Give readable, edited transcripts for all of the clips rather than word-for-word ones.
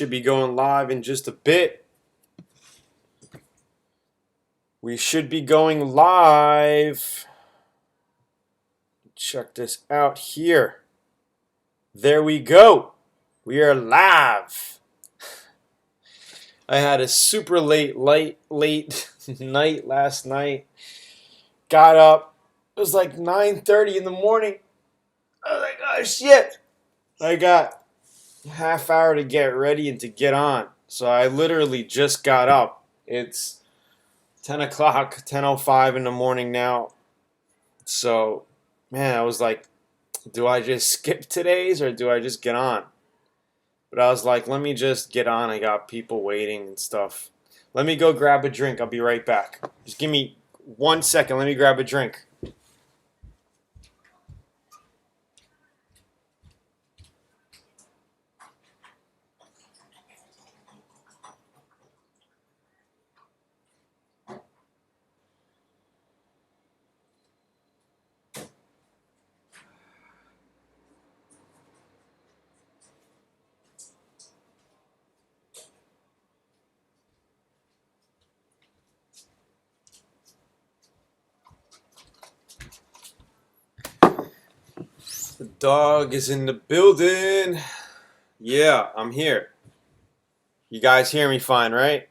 should be going live in just a bit. We should be going live. Check this out here. There we go. We are live. I had a super late night last night. Got up. It was like 9:30 in the morning. I was like, oh shit. I got a half hour to get ready and to get on. So I literally just got up. It's 10 o'clock, 10:05 in the morning now. So, man, I was like, do I just skip today's or do I just get on? But I was like, let me just get on. I got people waiting and stuff. Let me go grab a drink. I'll be right back. Just give me 1 second. Let me grab a drink. The dog is in the building. Yeah, I'm here. You guys hear me fine, right?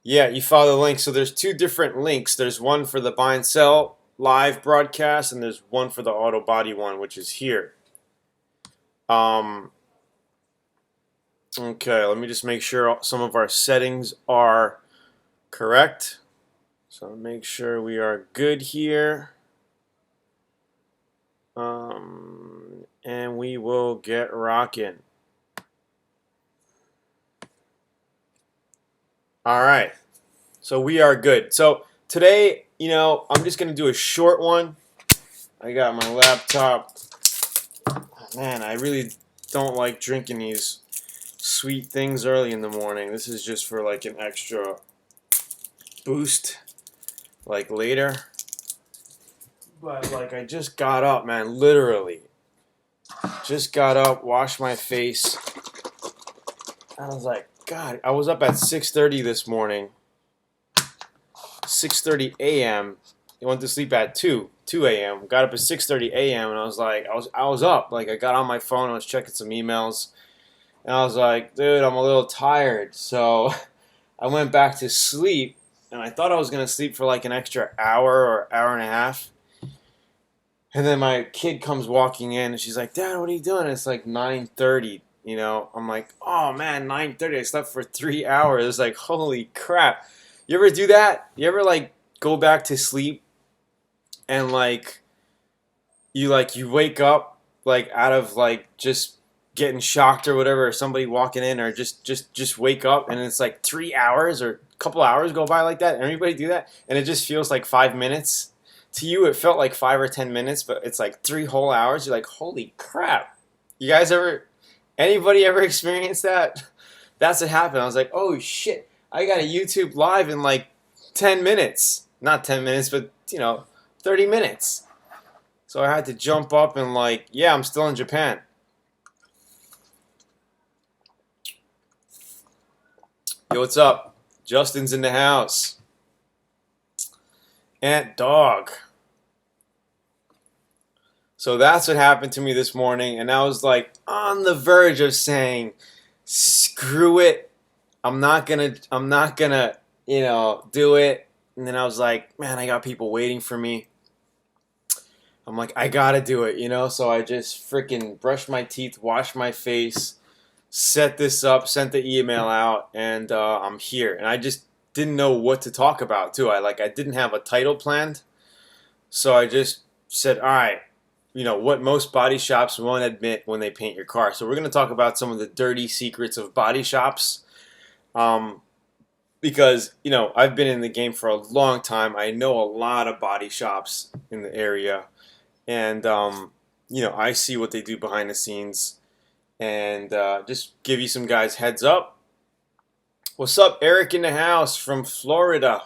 Yeah, you follow the link. So there's two different links. There's one for the buy and sell live broadcast, and there's one for the auto body one, which is here. Okay, let me just make sure some of our settings are correct. So make sure we are good here. And we will get rocking. All right. So we are good. So today, I'm just going to do a short one. I got my laptop. Man, I really don't like drinking these sweet things early in the morning. This is just for like an extra boost, like later. But like I just got up, man, literally. Just got up, washed my face. I was like, God, I was up at 6:30 this morning. 6:30 a.m. I went to sleep at 2 a.m. Got up at 6:30 a.m. and I was like, I was up. Like I got on my phone, I was checking some emails, and I was like, dude, I'm a little tired. So I went back to sleep, and I thought I was gonna sleep for like an extra hour or hour and a half. And then my kid comes walking in, and she's like, Dad, what are you doing? And it's like 9:30, I'm like, oh, man, 9:30. I slept for 3 hours. It's like, holy crap. You ever do that? You ever, like, go back to sleep and, like, you wake up, like, out of, like, just getting shocked or whatever, or somebody walking in, or just wake up, and it's like 3 hours or a couple hours go by like that? Everybody do that? And it just feels like 5 minutes? To you, it felt like 5 or 10 minutes, but it's like 3 whole hours. You're like, holy crap. You guys anybody ever experienced that? That's what happened. I was like, oh shit, I got a YouTube live in like 10 minutes. Not 10 minutes, but 30 minutes. So I had to jump up and like, yeah, I'm still in Japan. Yo, what's up? Justin's in the house. Ant dog. So that's what happened to me this morning, and I was like on the verge of saying, screw it. I'm not gonna, do it. And then I was like, man, I got people waiting for me. I'm like, I gotta do it, So I just freaking brushed my teeth, washed my face, set this up, sent the email out, and I'm here. And I just didn't know what to talk about too. I didn't have a title planned, so I just said, all right, what most body shops won't admit when they paint your car. So we're going to talk about some of the dirty secrets of body shops, because I've been in the game for a long time. I know a lot of body shops in the area, and I see what they do behind the scenes, and just give you some guys heads up. What's up, Eric in the house from Florida,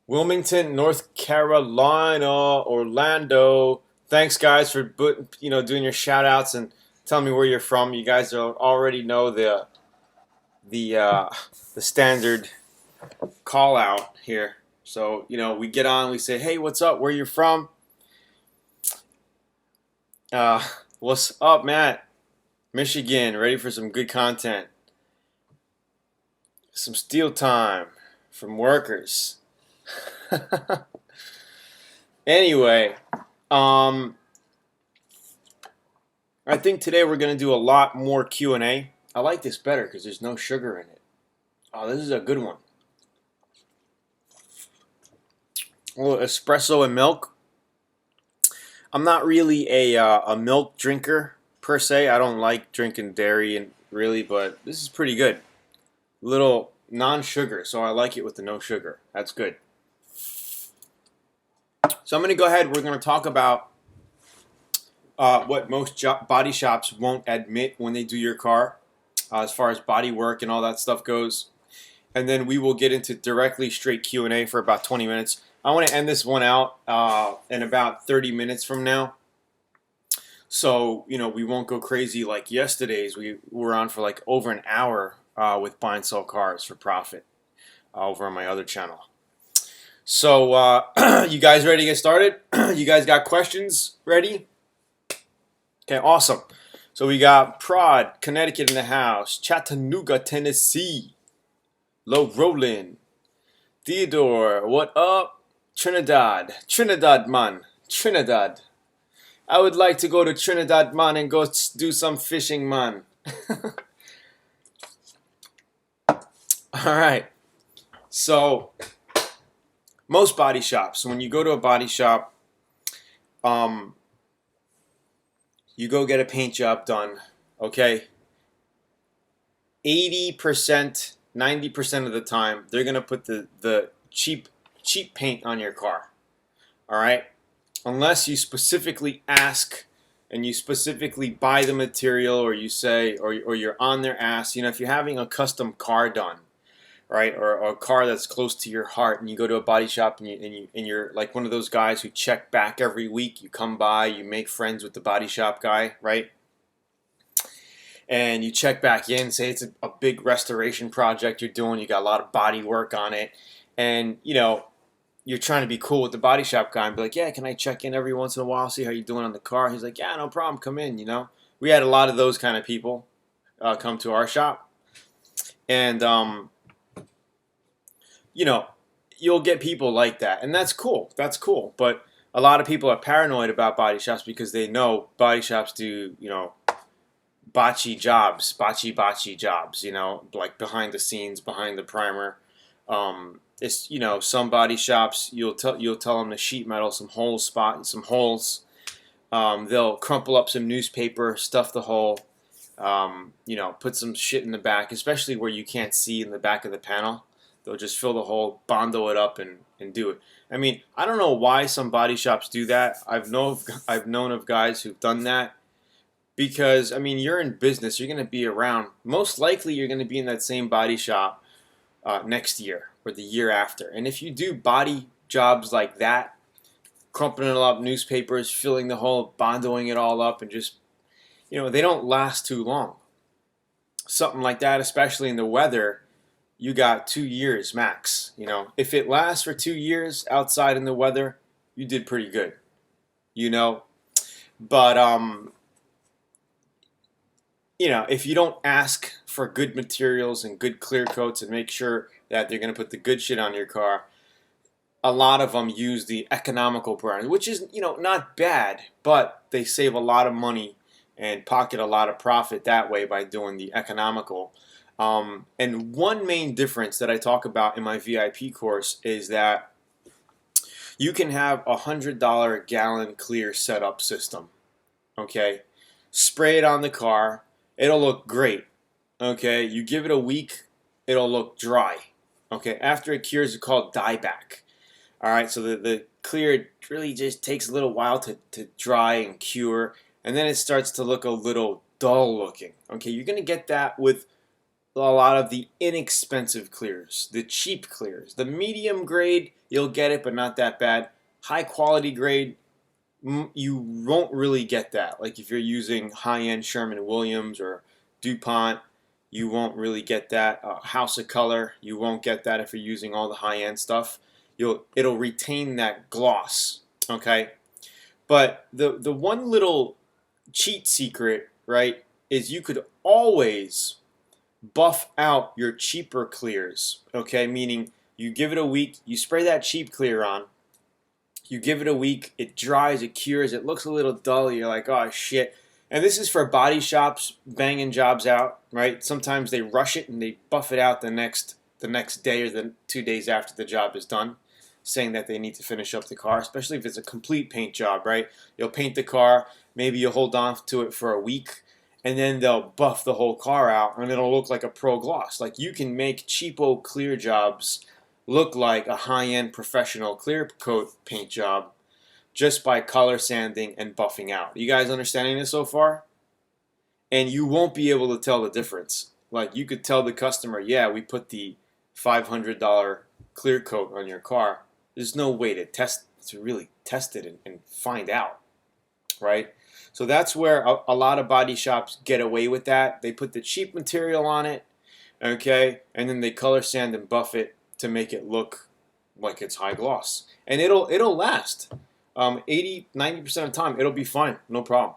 Wilmington, North Carolina, Orlando. Thanks, guys, for doing your shout outs and telling me where you're from. You guys already know the the standard call out here. So we get on, we say, "Hey, what's up? Where you from?" What's up, Matt? Michigan, ready for some good content. Some steel time from workers. Anyway, I think today we're going to do a lot more Q&A. I like this better because there's no sugar in it. Oh, this is a good one. A little espresso and milk. I'm not really a milk drinker per se. I don't like drinking dairy and really, but this is pretty good. Little non-sugar, so I like it with the no sugar. That's good. So I'm going to go ahead. We're going to talk about what most body shops won't admit when they do your car, as far as body work and all that stuff goes. And then we will get into directly straight Q&A for about 20 minutes. I want to end this one out in about 30 minutes from now. So, we won't go crazy like yesterday's. We were on for like over an hour with buy and sell cars for profit over on my other channel. So, you guys ready to get started? You guys got questions ready? Okay, awesome. So we got Prod, Connecticut in the house, Chattanooga, Tennessee, Low Rollin, Theodore, what up? Trinidad man, Trinidad. I would like to go to Trinidad man and go do some fishing man. Alright, so most body shops, when you go to a body shop, you go get a paint job done, okay? 80%, 90% of the time, they're going to put the cheap paint on your car, all right? Unless you specifically ask and you specifically buy the material, or you say, or you're on their ass. If you're having a custom car done, right, or a car that's close to your heart, and you go to a body shop and you're like one of those guys who check back every week. You come by, you make friends with the body shop guy, right? And you check back in, say it's a big restoration project you're doing. You got a lot of body work on it, and you're trying to be cool with the body shop guy and be like, "Yeah, can I check in every once in a while, see how you're doing on the car?" He's like, "Yeah, no problem, come in." We had a lot of those kind of people come to our shop, and you'll get people like that, and that's cool. That's cool. But a lot of people are paranoid about body shops because they know body shops do, botchy jobs, like behind the scenes, behind the primer. It's some body shops you'll tell them to sheet metal some holes. They'll crumple up some newspaper, stuff the hole. Put some shit in the back, especially where you can't see in the back of the panel. They'll just fill the hole, bondo it up, and do it. I mean, I don't know why some body shops do that. I've known of guys who've done that because, I mean, you're in business. You're going to be around. Most likely, you're going to be in that same body shop next year or the year after. And if you do body jobs like that, crumpling up newspapers, filling the hole, bondoing it all up, and just, they don't last too long. Something like that, especially in the weather, you got 2 years max. If it lasts for 2 years outside in the weather, you did pretty good. But if you don't ask for good materials and good clear coats and make sure that they're going to put the good shit on your car, a lot of them use the economical brand, which is not bad, but they save a lot of money and pocket a lot of profit that way by doing the economical. And one main difference that I talk about in my VIP course is that you can have a $100 a gallon clear setup system. Okay, spray it on the car, it'll look great. Okay, you give it a week, it'll look dry. Okay, after it cures, it's called dieback. All right, so the clear really just takes a little while to dry and cure, and then it starts to look a little dull looking. Okay, you're gonna get that with a lot of the inexpensive clears, the cheap clears. The medium grade, you'll get it, but not that bad. High quality grade, you won't really get that. Like if you're using high-end Sherman-Williams or DuPont, You won't really get that. House of Kolor, you won't get that if you're using all the high-end stuff. It'll retain that gloss, okay? But the one little cheat secret, right, is you could always buff out your cheaper clears, okay? Meaning you give it a week, you spray that cheap clear on, you give it a week, it dries, it cures, it looks a little dull, you're like, oh shit. And this is for body shops banging jobs out, right? Sometimes they rush it and they buff it out the next day or the 2 days after the job is done, saying that they need to finish up the car, especially if it's a complete paint job, right? You'll paint the car, maybe you'll hold on to it for a week, and then they'll buff the whole car out, and it'll look like a pro gloss. Like, you can make cheapo clear jobs look like a high-end professional clear coat paint job just by color sanding and buffing out. You guys understanding this so far? And you won't be able to tell the difference. Like, you could tell the customer, yeah, we put the $500 clear coat on your car. There's no way to really test it and find out, right? So that's where a lot of body shops get away with that. They put the cheap material on it, okay, and then they color sand and buff it to make it look like it's high gloss. And it'll last. 80-90% of the time, it'll be fine, no problem.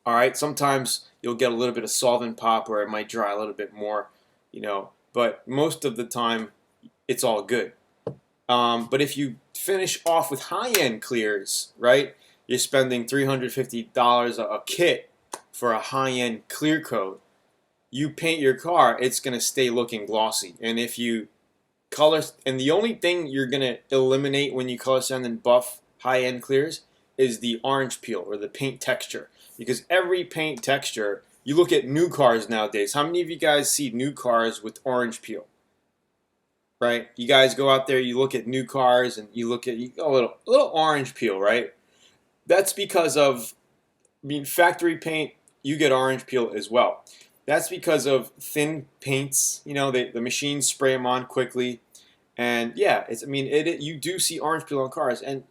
All right, sometimes you'll get a little bit of solvent pop, or it might dry a little bit more, but most of the time, it's all good. But if you finish off with high-end clears, right, you're spending $350 a kit for a high-end clear coat. You paint your car, it's going to stay looking glossy. And if you and the only thing you're going to eliminate when you color sand and buff high-end clears is the orange peel or the paint texture. Because every paint texture, you look at new cars nowadays. How many of you guys see new cars with orange peel? Right? You guys go out there, you look at new cars, and you look at a little orange peel, right? That's because of, factory paint, you get orange peel as well. That's because of thin paints. The machines spray them on quickly, and yeah, you do see orange peel on cars. And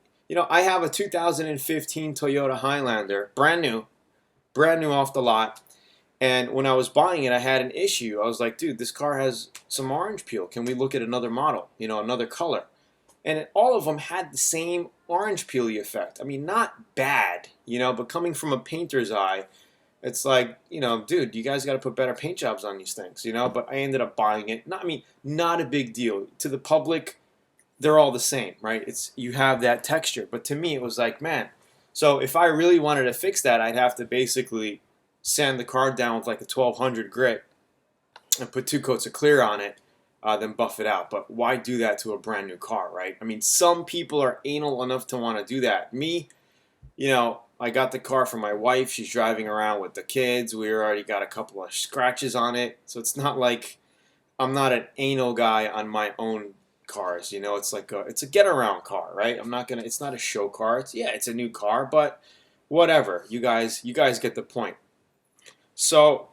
I have a 2015 Toyota Highlander, brand new off the lot. And when I was buying it, I had an issue. I was like, dude, this car has some orange peel. Can we look at another model, another color? And all of them had the same orange peely effect. Not bad, but coming from a painter's eye, it's like, dude, you guys got to put better paint jobs on these things, But I ended up buying it. Not a big deal. To the public, they're all the same, right? You have that texture. But to me, it was like, man. So if I really wanted to fix that, I'd have to basically sand the car down with like a 1200 grit and put 2 coats of clear on it, then buff it out. But why do that to a brand new car, right? Some people are anal enough to want to do that. Me, I got the car for my wife. She's driving around with the kids. We already got a couple of scratches on it. So it's not like I'm not an anal guy on my own cars. It's like it's a get around car, right? It's not a show car. It's a new car, but whatever. You guys get the point. So,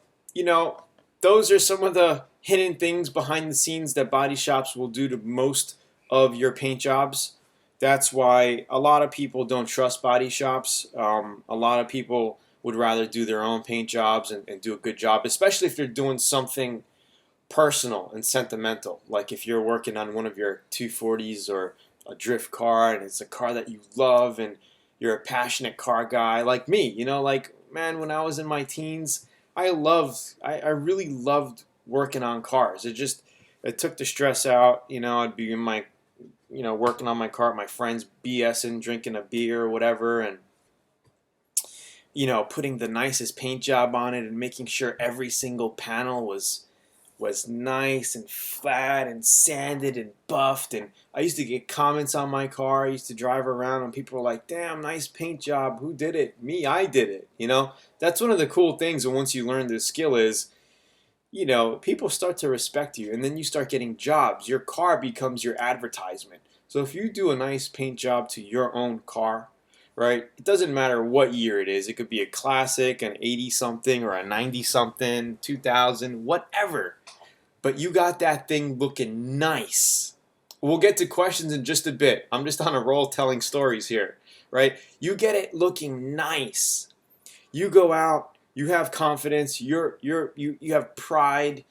those are some of the hidden things behind the scenes that body shops will do to most of your paint jobs. That's why a lot of people don't trust body shops. A lot of people would rather do their own paint jobs and do a good job, especially if they're doing something personal and sentimental. Like if you're working on one of your 240s or a drift car and it's a car that you love and you're a passionate car guy like me, man, when I was in my teens, I really loved working on cars. It took the stress out. I'd be in my, working on my car at my friends, BSing, drinking a beer or whatever, and, putting the nicest paint job on it and making sure every single panel was nice and flat and sanded and buffed. And I used to get comments on my car. I used to drive around and people were like, damn, nice paint job. Who did it? Me, I did it. That's one of the cool things. And once you learn this skill is, people start to respect you, and then you start getting jobs. Your car becomes your advertisement. So if you do a nice paint job to your own car, right, it doesn't matter what year it is. It could be a classic, an 80-something, or a 90-something, 2000, whatever. But you got that thing looking nice. We'll get to questions in just a bit. I'm just on a roll telling stories here, right? You get it looking nice. You go out, You have confidence. You have pride.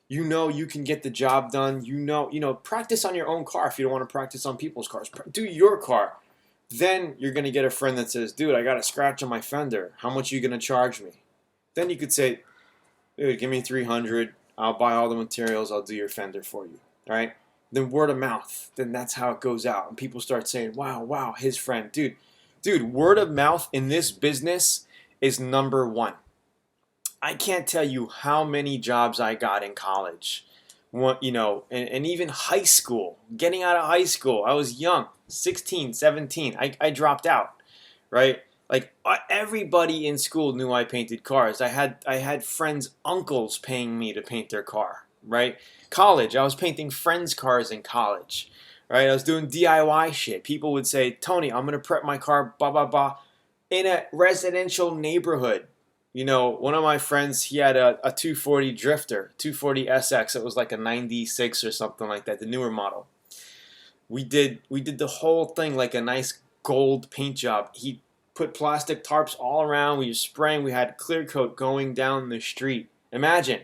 You know you can get the job done. Practice on your own car if you don't want to practice on people's cars. Do your car. Then you're going to get a friend that says, dude, I got a scratch on my fender. How much are you going to charge me? Then you could say, dude, give me 300. I'll buy all the materials. I'll do your fender for you. All right? Then word of mouth. Then that's how it goes out. And people start saying, wow, his friend. Dude, word of mouth in this business is number one. I can't tell you how many jobs I got in college, and even high school. Getting out of high school, I was young, 16, 17. I dropped out, right? Like everybody in school knew I painted cars. I had friends' uncles paying me to paint their car, right? College, I was painting friends' cars in college, right? I was doing DIY shit. People would say, Tony, I'm gonna prep my car, blah blah blah, in a residential neighborhood. One of my friends, he had a 240 Drifter, 240 SX. It was like a 96 or something like that, the newer model. We did the whole thing like a nice gold paint job. He put plastic tarps all around. We were spraying. We had clear coat going down the street. Imagine,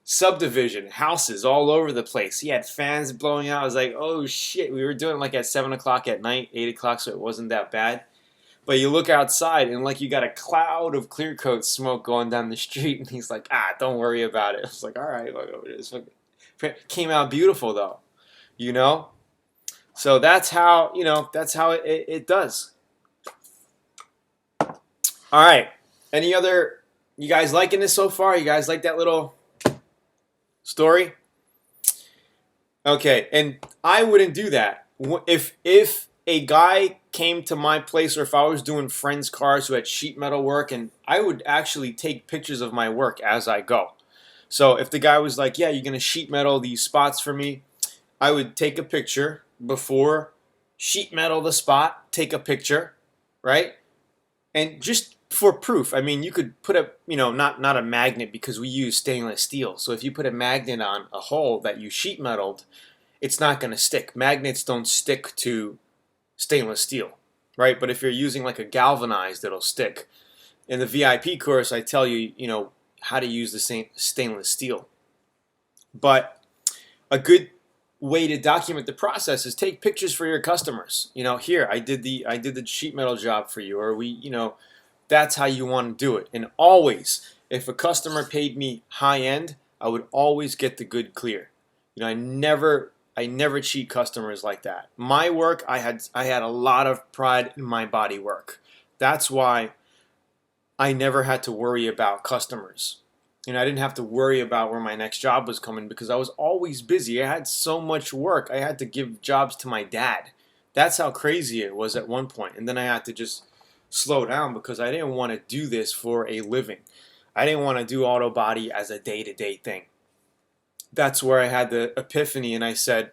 subdivision, houses all over the place. He had fans blowing out. I was like, oh shit. We were doing it like at 7 o'clock at night, 8 o'clock, so it wasn't that bad. But you look outside and like you got a cloud of clear coat smoke going down the street, and he's like, don't worry about it. I was like, all right, it came out beautiful though, So that's how it does. All right. You guys liking this so far? You guys like that little story? Okay, and I wouldn't do that if a guy came to my place, or if I was doing friends' cars who had sheet metal work, and I would actually take pictures of my work as I go. So if the guy was like, yeah, you're going to sheet metal these spots for me, I would take a picture before, sheet metal the spot, take a picture, right? And just for proof, I mean, you could put not a magnet, because we use stainless steel. So if you put a magnet on a hole that you sheet metaled, it's not going to stick. Magnets don't stick to stainless steel, right? But if you're using like a galvanized, it'll stick. In the VIP course, I tell you, how to use the same stainless steel. But a good way to document the process is take pictures for your customers. Here I did the sheet metal job for you, or that's how you want to do it. And always, if a customer paid me high end, I would always get the good clear. I never cheat customers like that. My work, I had a lot of pride in my body work. That's why I never had to worry about customers. I didn't have to worry about where my next job was coming, because I was always busy. I had so much work. I had to give jobs to my dad. That's how crazy it was at one point. And then I had to just slow down, because I didn't want to do this for a living. I didn't want to do auto body as a day-to-day thing. That's where I had the epiphany, and I said,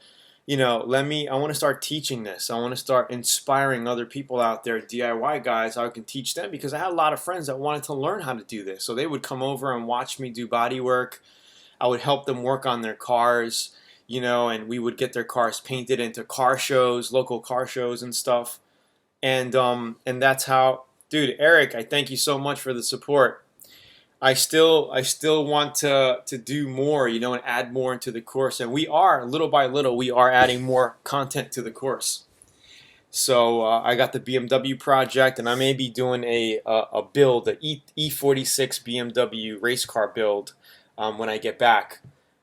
I want to start teaching this. I want to start inspiring other people out there, DIY guys, how I can teach them, because I had a lot of friends that wanted to learn how to do this. So they would come over and watch me do body work. I would help them work on their cars, and we would get their cars painted into car shows, local car shows and stuff. And that's how, dude, Eric, I thank you so much for the support. I still want to do more, and add more into the course. And we are, little by little, we are adding more content to the course. So I got the BMW project, and I may be doing a build, the E46 BMW race car build when I get back.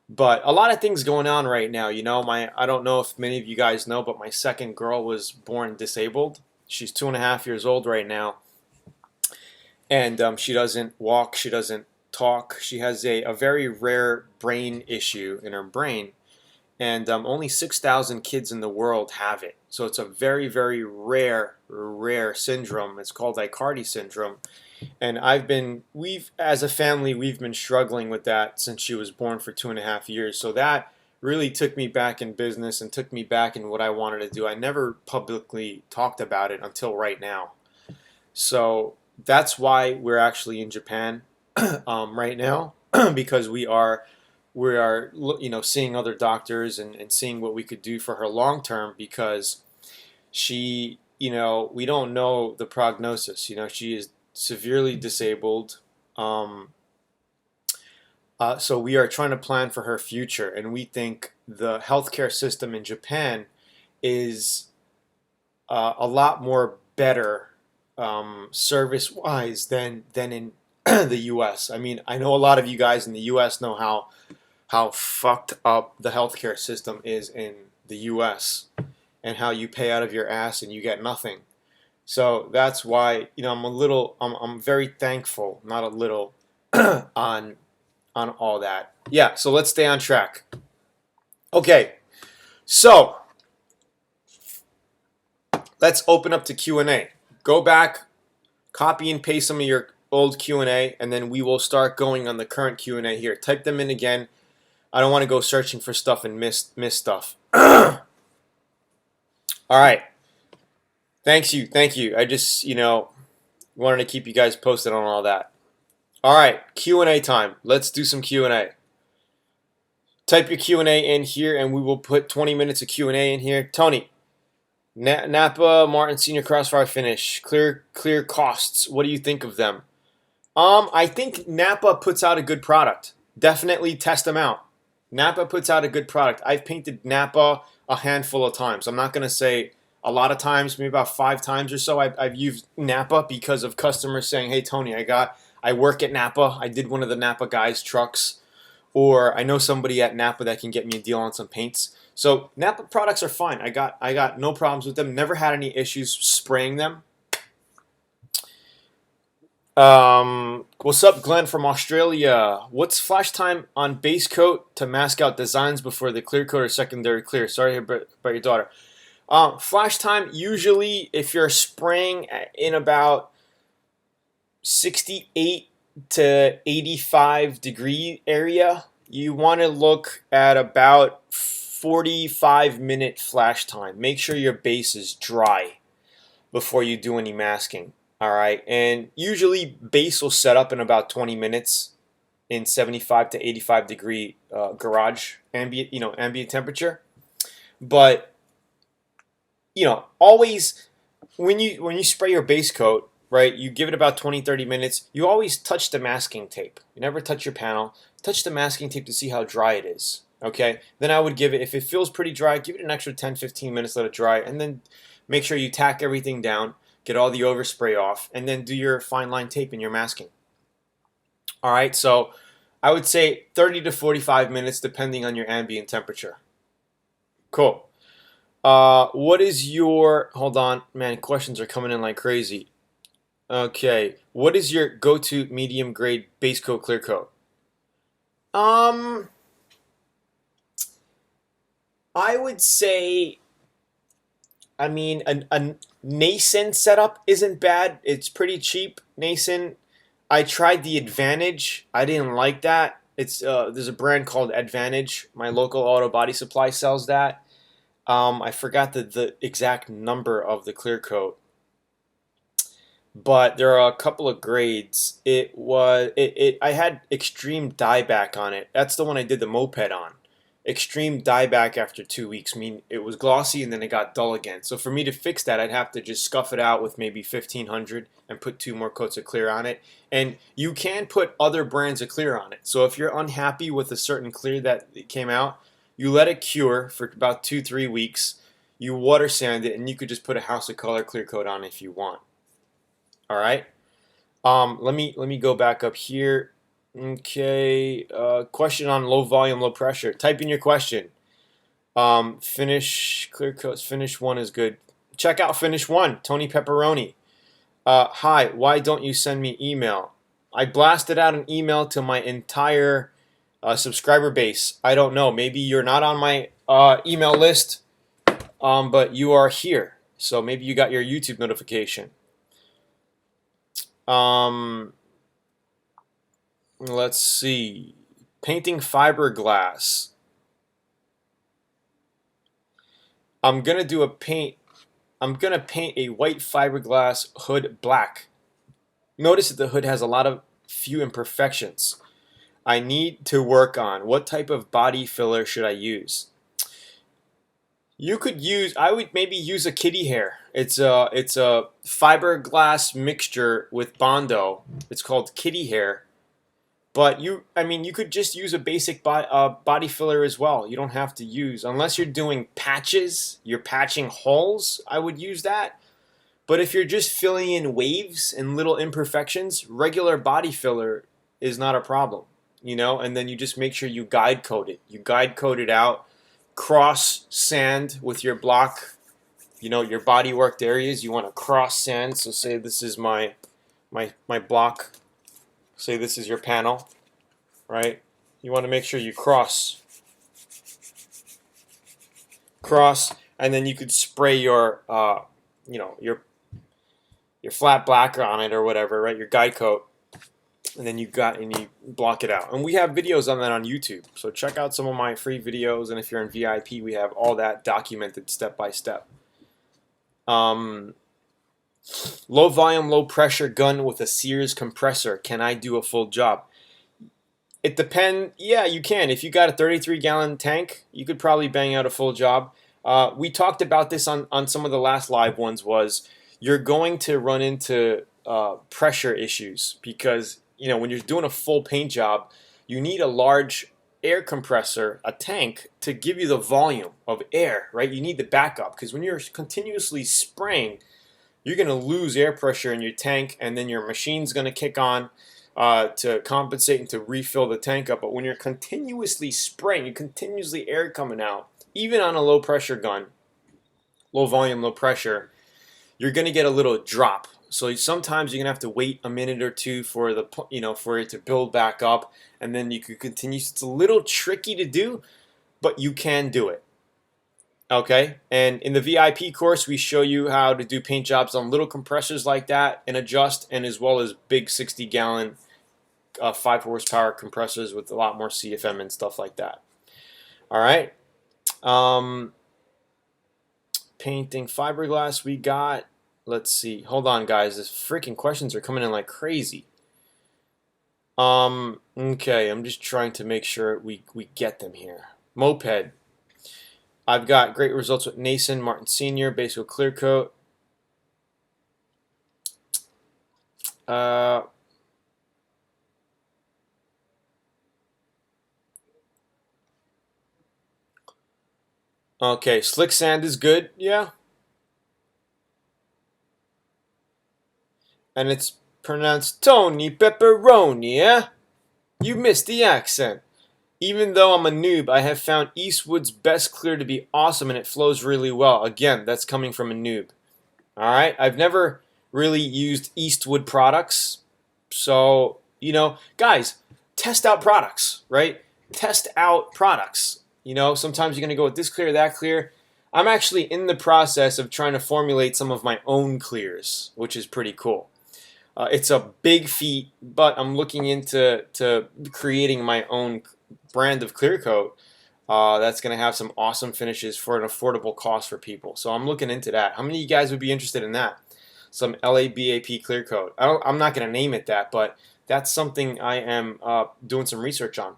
But a lot of things going on right now. I don't know if many of you guys know, but my second girl was born disabled. She's 2.5 years old right now. And she doesn't walk, she doesn't talk. She has a very rare brain issue in her brain. And only 6,000 kids in the world have it. So it's a very, very rare syndrome. It's called Aicardi syndrome. And as a family, we've been struggling with that since she was born for 2.5 years. So that really took me back in business and took me back in what I wanted to do. I never publicly talked about it until right now. So that's why we're actually in Japan right now, because we are seeing other doctors and seeing what we could do for her long term, because she, we don't know the prognosis. She is severely disabled. So we are trying to plan for her future, and we think the healthcare system in Japan is a lot more better service-wise than in the U.S. I mean, I know a lot of you guys in the U.S. know how fucked up the healthcare system is in the U.S. and how you pay out of your ass and you get nothing. So that's why, you know, I'm very thankful, not a little, on all that. Yeah, so let's stay on track. Okay, so let's open up to Q&A. Go back, copy and paste some of your old Q&A, and then we will start going on the current Q&A here. Type them in again. I don't want to go searching for stuff and miss stuff. All right. Thank you. I just, you know, wanted to keep you guys posted on all that. All right, Q&A time. Let's do some Q&A. Type your Q&A in here, and we will put 20 minutes of Q&A in here. Tony, Napa Martin Senior Crossfire finish. Clear costs. What do you think of them? I think Napa puts out a good product. Definitely test them out. Napa puts out a good product. I've painted Napa a handful of times. I'm not going to say a lot of times, maybe about 5 times or so. I've used Napa because of customers saying, hey, Tony, I work at Napa. I did one of the Napa guys' trucks. Or I know somebody at Napa that can get me a deal on some paints. So Napa products are fine. I got no problems with them. Never had any issues spraying them. What's up, Glenn from Australia? What's flash time on base coat to mask out designs before the clear coat or secondary clear? Sorry to hear about your daughter. Flash time, usually if you're spraying in about 68 to 85 degree area, you want to look at about 45-minute flash time. Make sure your base is dry before you do any masking. All right, and usually base will set up in about 20 minutes in 75 to 85 degree garage ambient temperature. But you know, always when you spray your base coat, right, you give it about 20-30 minutes. You always touch the masking tape. You never touch your panel. Touch the masking tape to see how dry it is. Okay, then I would give it, if it feels pretty dry, give it an extra 10-15 minutes, let it dry, and then make sure you tack everything down. Get all the overspray off, and then do your fine line tape in your masking. All right, so I would say 30 to 45 minutes depending on your ambient temperature. Cool. What is your, hold on, man, questions are coming in like crazy. Okay, what is your go-to medium grade base coat clear coat? I would say, I mean, a Nason setup isn't bad. It's pretty cheap. Nason, I tried the Advantage. I didn't like that. It's there's a brand called Advantage. My local auto body supply sells that. I forgot the exact number of the clear coat, but there are a couple of grades. I had extreme dieback on it. That's the one I did the moped on. Extreme dieback after 2 weeks. I mean, it was glossy and then it got dull again. So for me to fix that, I'd have to just scuff it out with maybe 1500 and put 2 more coats of clear on it. And you can put other brands of clear on it. So if you're unhappy with a certain clear that came out, you let it cure for about 2-3 weeks. You water sand it, and you could just put a House of Kolor clear coat on if you want. All right. Let me go back up here. Okay, question on low volume, low pressure. Type in your question. Finish, clear coats, finish 1 is good. Check out finish 1, Tony Pepperoni. Hi, why don't you send me email? I blasted out an email to my entire subscriber base. I don't know, maybe you're not on my email list, but you are here. So maybe you got your YouTube notification. Let's see. Painting fiberglass. I'm gonna paint a white fiberglass hood black. Notice that the hood has a lot of few imperfections I need to work on. What type of body filler should I use? You could use, I would maybe use a kitty hair. It's a fiberglass mixture with Bondo. It's called kitty hair. But I mean, you could just use a basic body filler as well. You don't have to use, unless you're doing patches, you're patching holes, I would use that. But if you're just filling in waves and little imperfections, regular body filler is not a problem, you know? And then you just make sure you guide coat it. You guide coat it out, cross sand with your block, you know, your body worked areas. You want to cross sand. So say this is my block. Say this is your panel, right? You want to make sure you cross, and then you could spray your, you know, your flat blacker on it or whatever, right? Your guide coat, and then you block it out. And we have videos on that on YouTube. So check out some of my free videos, and if you're in VIP, we have all that documented step by step. Low volume, low pressure gun with a Sears compressor. Can I do a full job? It depends. Yeah, you can. If you got a 33-gallon tank, you could probably bang out a full job. We talked about this on some of the last live ones. Was you're going to run into pressure issues because, you know, when you're doing a full paint job, you need a large air compressor, a tank, to give you the volume of air, right? You need the backup because when you're continuously spraying, you're going to lose air pressure in your tank, and then your machine's going to kick on to compensate and to refill the tank up. But when you're continuously spraying, you continuously air coming out, even on a low pressure gun, low volume, low pressure, you're going to get a little drop. So sometimes you're going to have to wait a minute or two for the, you know, for it to build back up, and then you could continue. It's a little tricky to do, but you can do it. Okay, and in the VIP course, we show you how to do paint jobs on little compressors like that and adjust, and as well as big 60-gallon 5 horsepower compressors with a lot more CFM and stuff like that. All right. Painting fiberglass we got. Let's see. Hold on, guys. These freaking questions are coming in like crazy. Okay, I'm just trying to make sure we get them here. Moped. I've got great results with Nason, Martin Sr., base coat, clear coat. Okay, slick sand is good, yeah. And it's pronounced Tony Pepperoni, yeah? You missed the accent. Even though I'm a noob, I have found Eastwood's best clear to be awesome, and it flows really well. Again, that's coming from a noob. Alright, I've never really used Eastwood products. So, you know, guys, test out products, right? Test out products. You know, sometimes you're going to go with this clear, that clear. I'm actually in the process of trying to formulate some of my own clears, which is pretty cool. It's a big feat, but I'm looking into creating my own brand of clear coat that's going to have some awesome finishes for an affordable cost for people. So I'm looking into that. How many of you guys would be interested in that? Some LABAP clear coat. I'm not going to name it that, but that's something I am doing some research on.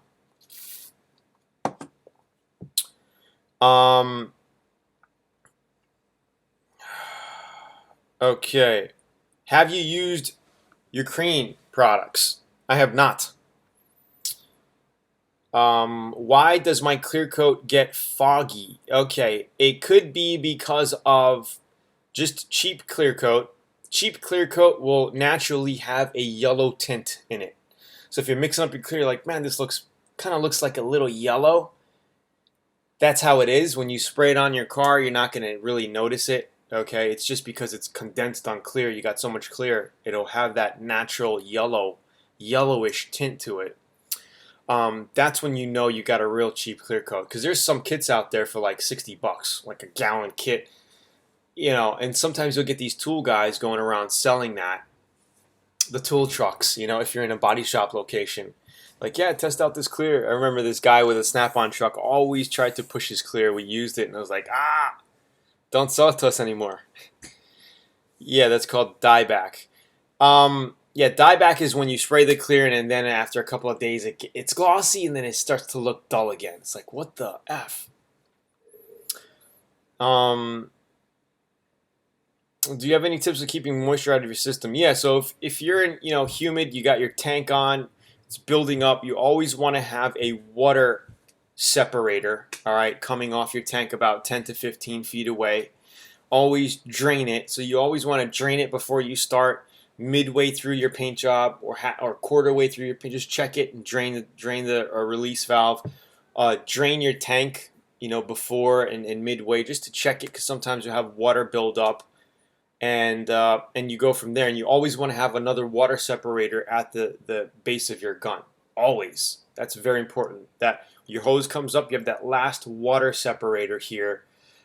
Okay. Have you used Ukraine products? I have not. Why does my clear coat get foggy? Okay, it could be because of just cheap clear coat. Cheap clear coat will naturally have a yellow tint in it. So if you're mixing up your clear, like, man, this kind of looks like a little yellow. That's how it is. When you spray it on your car, you're not going to really notice it. Okay, it's just because it's condensed on clear. You got so much clear, it'll have that natural yellowish tint to it. That's when you know you got a real cheap clear coat. Because there's some kits out there for like $60, like a gallon kit. You know, and sometimes you'll get these tool guys going around selling that. The tool trucks, you know, if you're in a body shop location. Like, yeah, test out this clear. I remember this guy with a Snap-on truck always tried to push his clear. We used it, and I was like, don't sell it to us anymore. Yeah, that's called dieback. Yeah, dieback is when you spray the clear, and then after a couple of days, it's glossy, and then it starts to look dull again. It's like, what the F? Do you have any tips for keeping moisture out of your system? Yeah, so if you're in, humid, you got your tank on, it's building up, you always want to have a water separator, all right, coming off your tank about 10 to 15 feet away. Always drain it. So you always want to drain it before you start, midway through your paint job or quarter way through your paint. Just check it and drain the release valve. Drain your tank, before and midway, just to check it, because sometimes you have water build up. And you go from there, and you always want to have another water separator at the base of your gun. Always. That's very important. That your hose comes up, you have that last water separator here,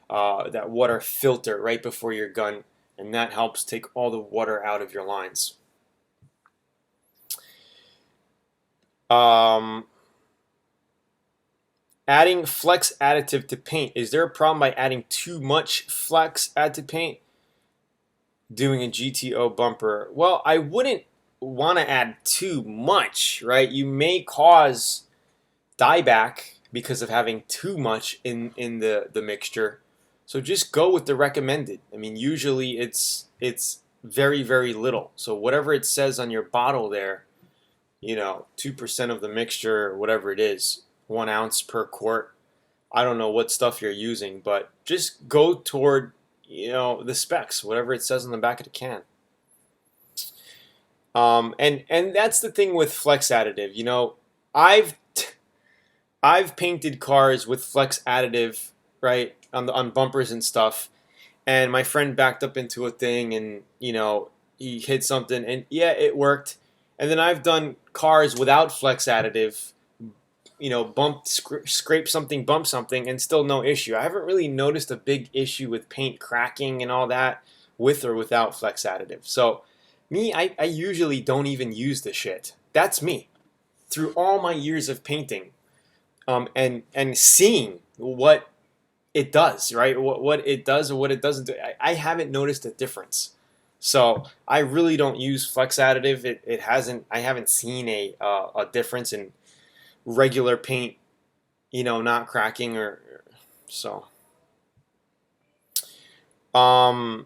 that water filter right before your gun, and that helps take all the water out of your lines. Adding flex additive to paint. Is there a problem by adding too much flex add to paint? Doing a GTO bumper. Well, I wouldn't want to add too much, right? You may cause dieback because of having too much in the mixture. So just go with the recommended. I mean, usually it's very, very little. So whatever it says on your bottle there, 2% of the mixture, or whatever it is, 1 ounce per quart. I don't know what stuff you're using, but just go toward the specs, whatever it says on the back of the can. And that's the thing with flex additive. I've painted cars with flex additive, right, on bumpers and stuff, and my friend backed up into a thing, and he hit something, and yeah, it worked. And then I've done cars without flex additive, scrape something, bump something, and still no issue. I haven't really noticed a big issue with paint cracking and all that with or without flex additive. So me, I usually don't even use the shit. That's me. Through all my years of painting, and seeing what it does, right? What it does or what it doesn't do, I haven't noticed a difference. So I really don't use flex additive. I haven't seen a difference in regular paint, not cracking or so. I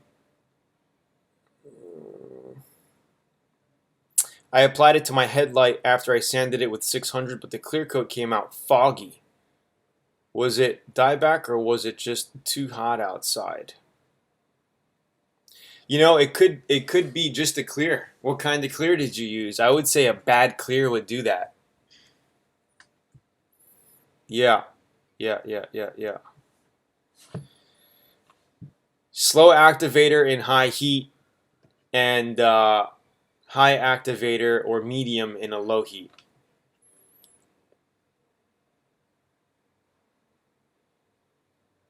applied it to my headlight after I sanded it with 600, but the clear coat came out foggy. Was it dieback or was it just too hot outside? It could be just a clear. What kind of clear did you use? I would say a bad clear would do that. Yeah. Slow activator in high heat, and high activator or medium in a low heat.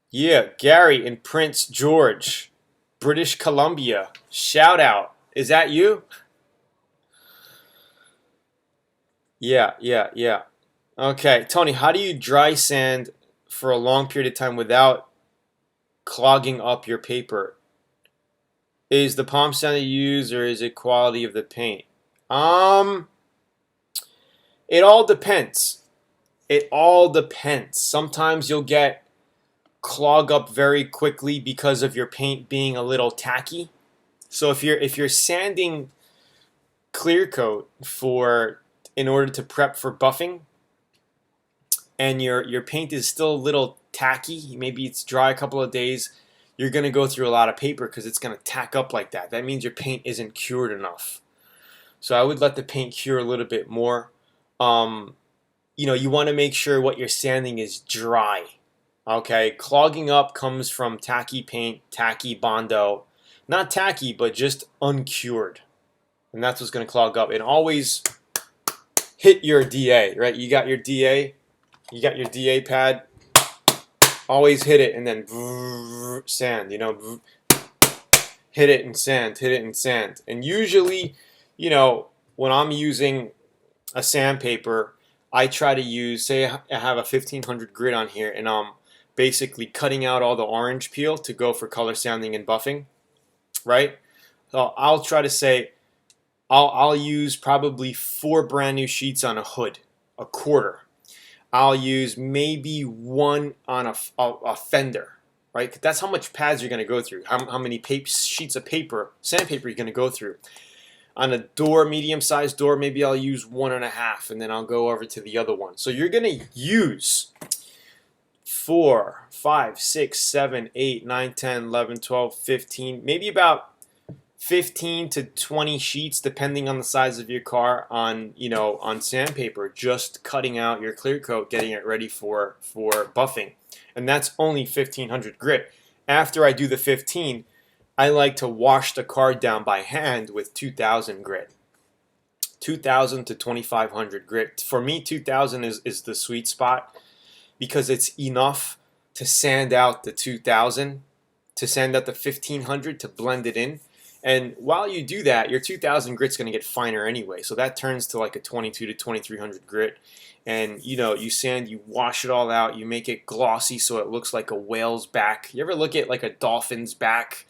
Yeah, Gary in Prince George, British Columbia. Shout out. Is that you? Yeah. Okay, Tony, how do you dry sand for a long period of time without clogging up your paper? Is the palm sand you use, or is it quality of the paint? It all depends. Sometimes you'll get clog up very quickly because of your paint being a little tacky. So if you're sanding clear coat in order to prep for buffing, and your paint is still a little tacky, maybe it's dry a couple of days, you're going to go through a lot of paper because it's going to tack up like that. That means your paint isn't cured enough. So I would let the paint cure a little bit more. You want to make sure what you're sanding is dry. Okay, clogging up comes from tacky paint, tacky Bondo. Not tacky, but just uncured. And that's what's going to clog up. And always hit your DA, right? You got your DA pad. Always hit it and then sand, hit it and sand. And usually, when I'm using a sandpaper, I try to use, say I have a 1500 grit on here, and I'm basically cutting out all the orange peel to go for color sanding and buffing, right? So I'll try to say, I'll use probably 4 brand new sheets on a hood, a quarter. I'll use maybe 1 on a fender, right? That's how much pads you're going to go through, how many sheets of paper, sandpaper you're going to go through. On a door, medium-sized door, maybe I'll use 1.5, and then I'll go over to the other one. So you're going to use 4, 5, 6, 7, 8, 9, 10, 11, 12, 15, maybe about 15 to 20 sheets, depending on the size of your car, on sandpaper, just cutting out your clear coat, getting it ready for buffing. And that's only 1,500 grit. After I do the 15, I like to wash the car down by hand with 2,000 grit. 2,000 to 2,500 grit. For me, 2,000 is the sweet spot because it's enough to sand out the 2,000, to sand out the 1,500 to blend it in. And while you do that, your 2,000 grit's going to get finer anyway. So that turns to like a 2,200 to 2,300 grit. And you sand, you wash it all out, you make it glossy so it looks like a whale's back. You ever look at like a dolphin's back?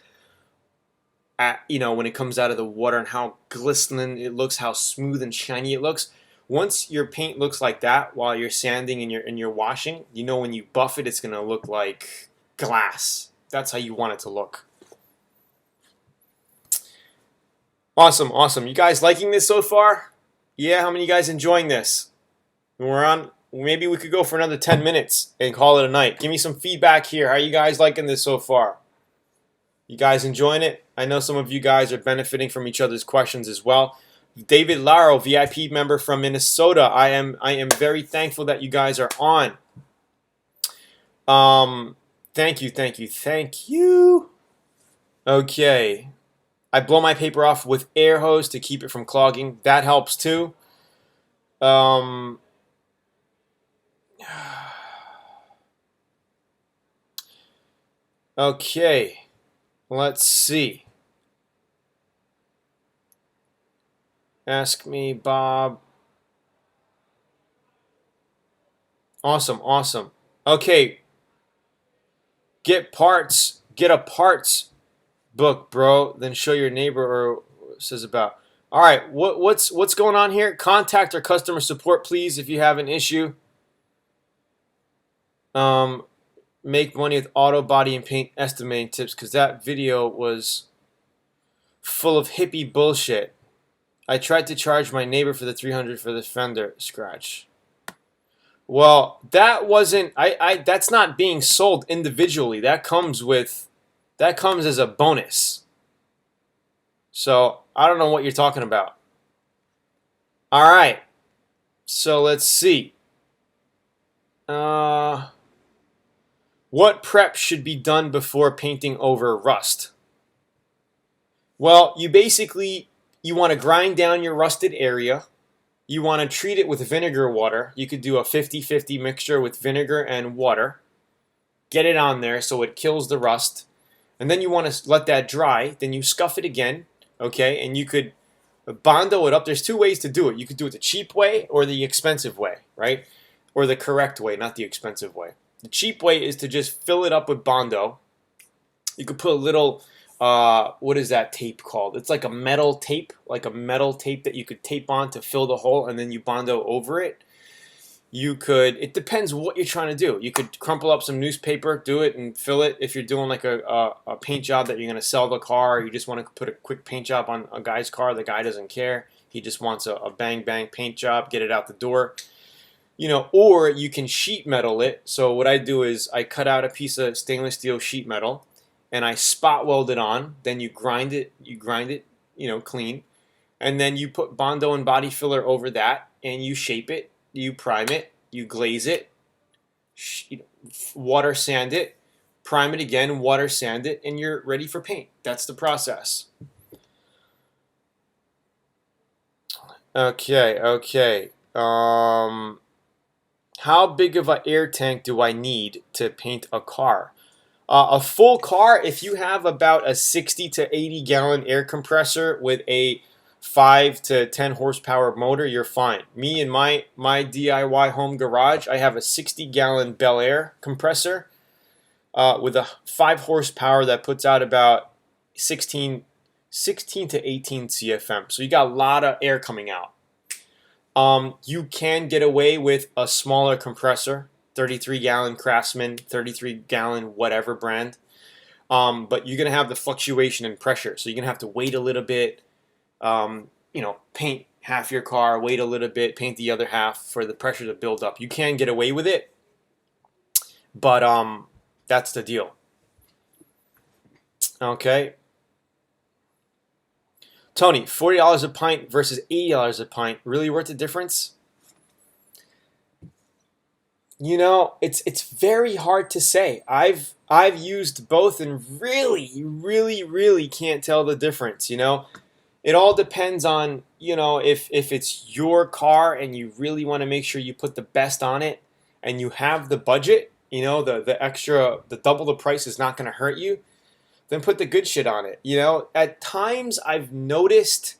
When it comes out of the water and how glistening it looks, how smooth and shiny it looks. Once your paint looks like that while you're sanding and you're washing, when you buff it, it's going to look like glass. That's how you want it to look. Awesome, awesome. You guys liking this so far? Yeah, how many of you guys enjoying this? We're on. Maybe we could go for another 10 minutes and call it a night. Give me some feedback here. How are you guys liking this so far? You guys enjoying it? I know some of you guys are benefiting from each other's questions as well. David Laro, VIP member from Minnesota. I am very thankful that you guys are on. Thank you. Okay. I blow my paper off with air hose to keep it from clogging. That helps too. Okay. Let's see. Ask me, Bob. Awesome, awesome. Okay. Get a parts book, bro. Then show your neighbor or says about. All right, what's going on here? Contact our customer support, please, if you have an issue. Make money with auto, body, and paint estimating tips, because that video was full of hippie bullshit. I tried to charge my neighbor for the 300 for the fender scratch. Well, that wasn't. That's not being sold individually. That comes as a bonus. So I don't know what you're talking about. All right. So let's see. What prep should be done before painting over rust? Well, you want to grind down your rusted area. You want to treat it with vinegar water. You could do a 50-50 mixture with vinegar and water. Get it on there so it kills the rust. And then you want to let that dry. Then you scuff it again, okay? And you could Bondo it up. There's two ways to do it. You could do it the cheap way or the expensive way, right? Or the correct way, not the expensive way. The cheap way is to just fill it up with Bondo. You could put a little, what is that tape called? It's like a metal tape that you could tape on to fill the hole, and then you Bondo over it. It depends what you're trying to do. You could crumple up some newspaper, do it, and fill it. If you're doing like a paint job that you're going to sell the car, or you just want to put a quick paint job on a guy's car, the guy doesn't care. He just wants a bang paint job, get it out the door. Or you can sheet metal it. So what I do is I cut out a piece of stainless steel sheet metal and I spot weld it on. Then you grind it, clean. And then you put Bondo and body filler over that and you shape it, you prime it, you glaze it, water sand it, prime it again, water sand it, and you're ready for paint. That's the process. Okay. How big of an air tank do I need to paint a car? A full car, if you have about a 60 to 80 gallon air compressor with a 5 to 10 horsepower motor, you're fine. Me and my DIY home garage, I have a 60 gallon Bel Air compressor with a 5 horsepower that puts out about 16 to 18 CFM. So you got a lot of air coming out. You can get away with a smaller compressor. 33-gallon Craftsman, 33-gallon whatever brand. But you're going to have the fluctuation in pressure. So you're going to have to wait a little bit, paint half your car, wait a little bit, paint the other half for the pressure to build up. You can get away with it, but that's the deal. Okay. Tony, $40 a pint versus $80 a pint, really worth the difference? You know, it's very hard to say. I've used both and really can't tell the difference, you know? It all depends on, if it's your car and you really want to make sure you put the best on it and you have the budget, the double the price is not going to hurt you, then put the good shit on it. At times I've noticed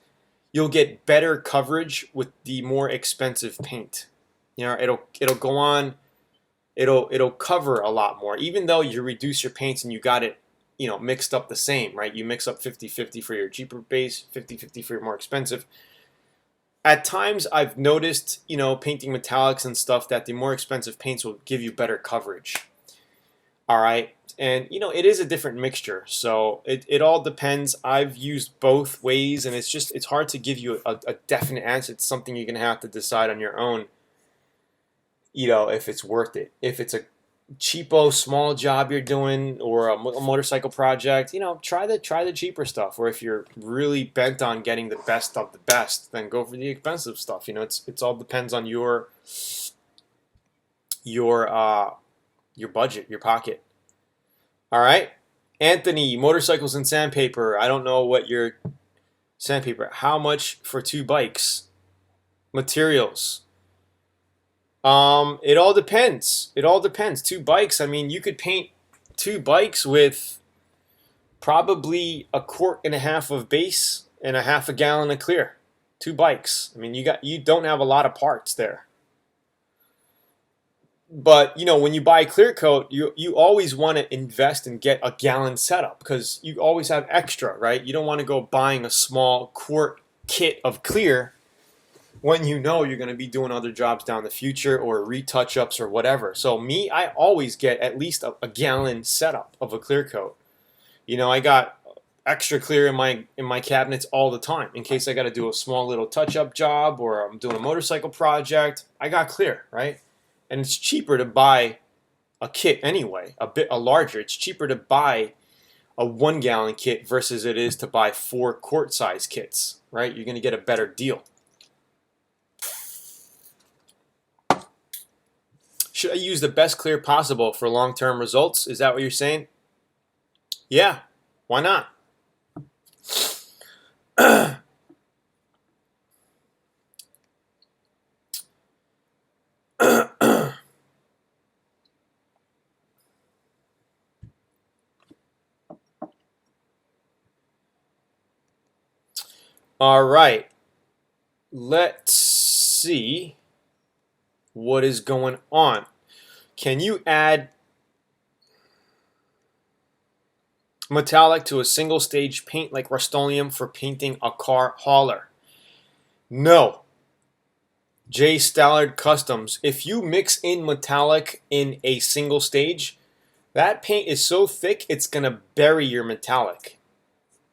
you'll get better coverage with the more expensive paint. It'll go on, it'll cover a lot more, even though you reduce your paints and you got it, mixed up the same, right? You mix up 50-50 for your cheaper base, 50-50 for your more expensive. At times I've noticed, painting metallics and stuff, that the more expensive paints will give you better coverage. All right. And, it is a different mixture. So it all depends. I've used both ways, and it's hard to give you a definite answer. It's something you're going to have to decide on your own, if it's worth it. If it's a cheapo small job you're doing or a motorcycle project, try the cheaper stuff. Or if you're really bent on getting the best of the best, then go for the expensive stuff. It's all depends on your budget, your pocket. All right, Anthony, motorcycles and sandpaper. I don't know what your sandpaper. How much for 2 bikes? Materials. It all depends. 2 bikes. I mean, you could paint 2 bikes with probably 1.5 quarts of base and 0.5 gallon of clear. 2 bikes. I mean, you don't have a lot of parts there. But, when you buy clear coat, you always want to invest and get a gallon setup because you always have extra, right? You don't want to go buying a small quart kit of clear when you're going to be doing other jobs down the future or retouch-ups or whatever. So I always get at least a gallon setup of a clear coat. I got extra clear in my cabinets all the time in case I got to do a small little touch-up job or I'm doing a motorcycle project. I got clear, right? And it's cheaper to buy a kit anyway, a larger. It's cheaper to buy a 1 gallon kit versus it is to buy 4 quart size kits, right? You're going to get a better deal. Should I use the best clear possible for long-term results? Is that what you're saying? Yeah, why not? All right, let's see what is going on. Can you add metallic to a single stage paint like Rust-Oleum for painting a car hauler? No. J Stallard Customs. If you mix in metallic in a single stage, that paint is so thick it's going to bury your metallic.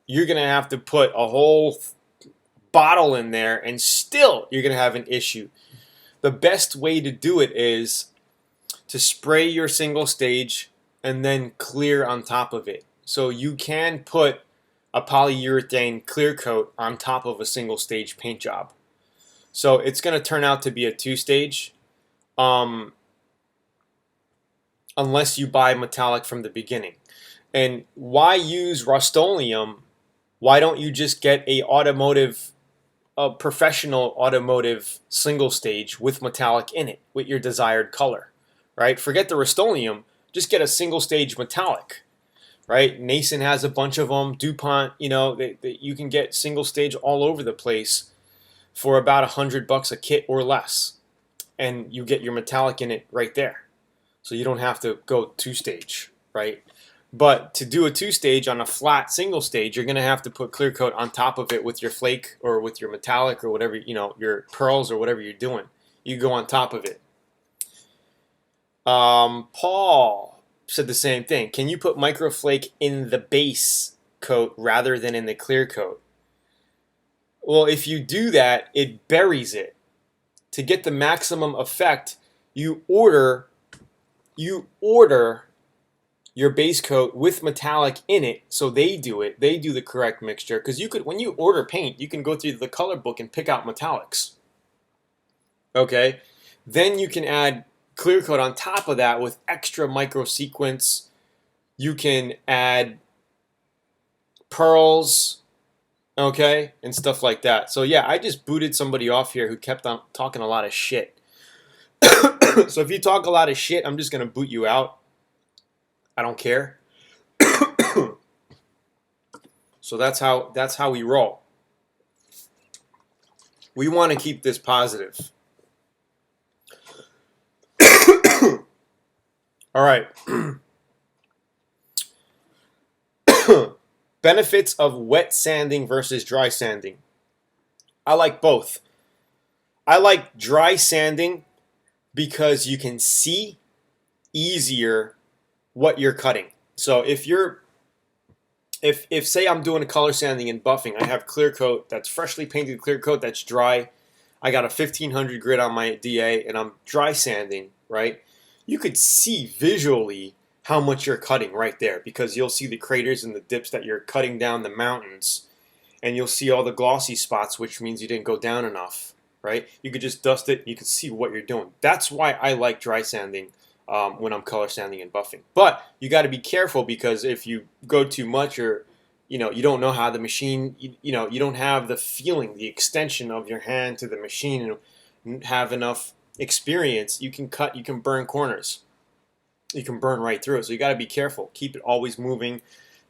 You're going to have to put a whole bottle in there and still you're going to have an issue. The best way to do it is to spray your single stage and then clear on top of it. So you can put a polyurethane clear coat on top of a single stage paint job. So it's going to turn out to be a 2-stage unless you buy metallic from the beginning. And why use Rust-Oleum? Why don't you just get a professional automotive single stage with metallic in it with your desired color, right? Forget the Rust-Oleum, just get a single stage metallic, right? Nason has a bunch of them. DuPont, you can get single stage all over the place for about $100 a kit or less, and you get your metallic in it right there. So you don't have to go 2-stage, right? But to do a 2-stage on a flat single stage, you're going to have to put clear coat on top of it with your flake or with your metallic or whatever, your pearls or whatever you're doing. You go on top of it. Paul said the same thing. Can you put microflake in the base coat rather than in the clear coat? Well, if you do that, it buries it. To get the maximum effect, you order your base coat with metallic in it, so they do it. They do the correct mixture, because you could, when you order paint, you can go through the color book and pick out metallics. Okay, then you can add clear coat on top of that with extra micro sequence. You can add pearls, okay, and stuff like that. So yeah, I just booted somebody off here who kept on talking a lot of shit. So if you talk a lot of shit, I'm just gonna boot you out. I don't care. So that's how we roll. We want to keep this positive. All right. Benefits of wet sanding versus dry sanding. I like both. I like dry sanding because you can see easier what you're cutting. So if say I'm doing a color sanding and buffing, I have clear coat that's freshly painted clear coat that's dry. I got a 1500 grit on my DA and I'm dry sanding, right? You could see visually how much you're cutting right there, because you'll see the craters and the dips that you're cutting down the mountains, and you'll see all the glossy spots, which means you didn't go down enough, right? You could just dust it, you can see what you're doing. That's why I like dry sanding when I'm color sanding and buffing. But you got to be careful, because if you go too much, or you don't know how the machine, you don't have the feeling, the extension of your hand to the machine, and have enough experience, you can burn corners. You can burn right through it. So you got to be careful. Keep it always moving.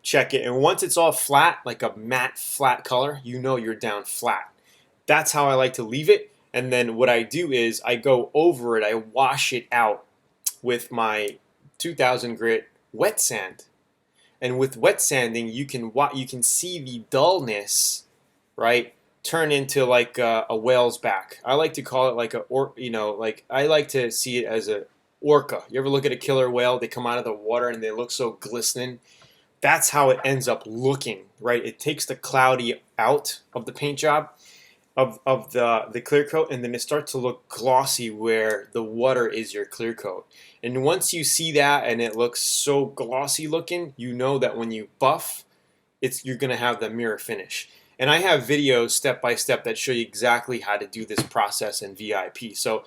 Check it. And once it's all flat, like a matte flat color, you're down flat. That's how I like to leave it. And then what I do is I go over it. I wash it out with my 2000 grit wet sand. And with wet sanding, you can see the dullness, right, turn into like a whale's back. I like to call it like I like to see it as a orca. You ever look at a killer whale? They come out of the water and they look so glistening. That's how it ends up looking, right? It takes the cloudy out of the paint job, of the clear coat, and then it starts to look glossy where the water is your clear coat. And once you see that and it looks so glossy looking, you know that when you buff, you're going to have the mirror finish. And I have videos step by step that show you exactly how to do this process in VIP. So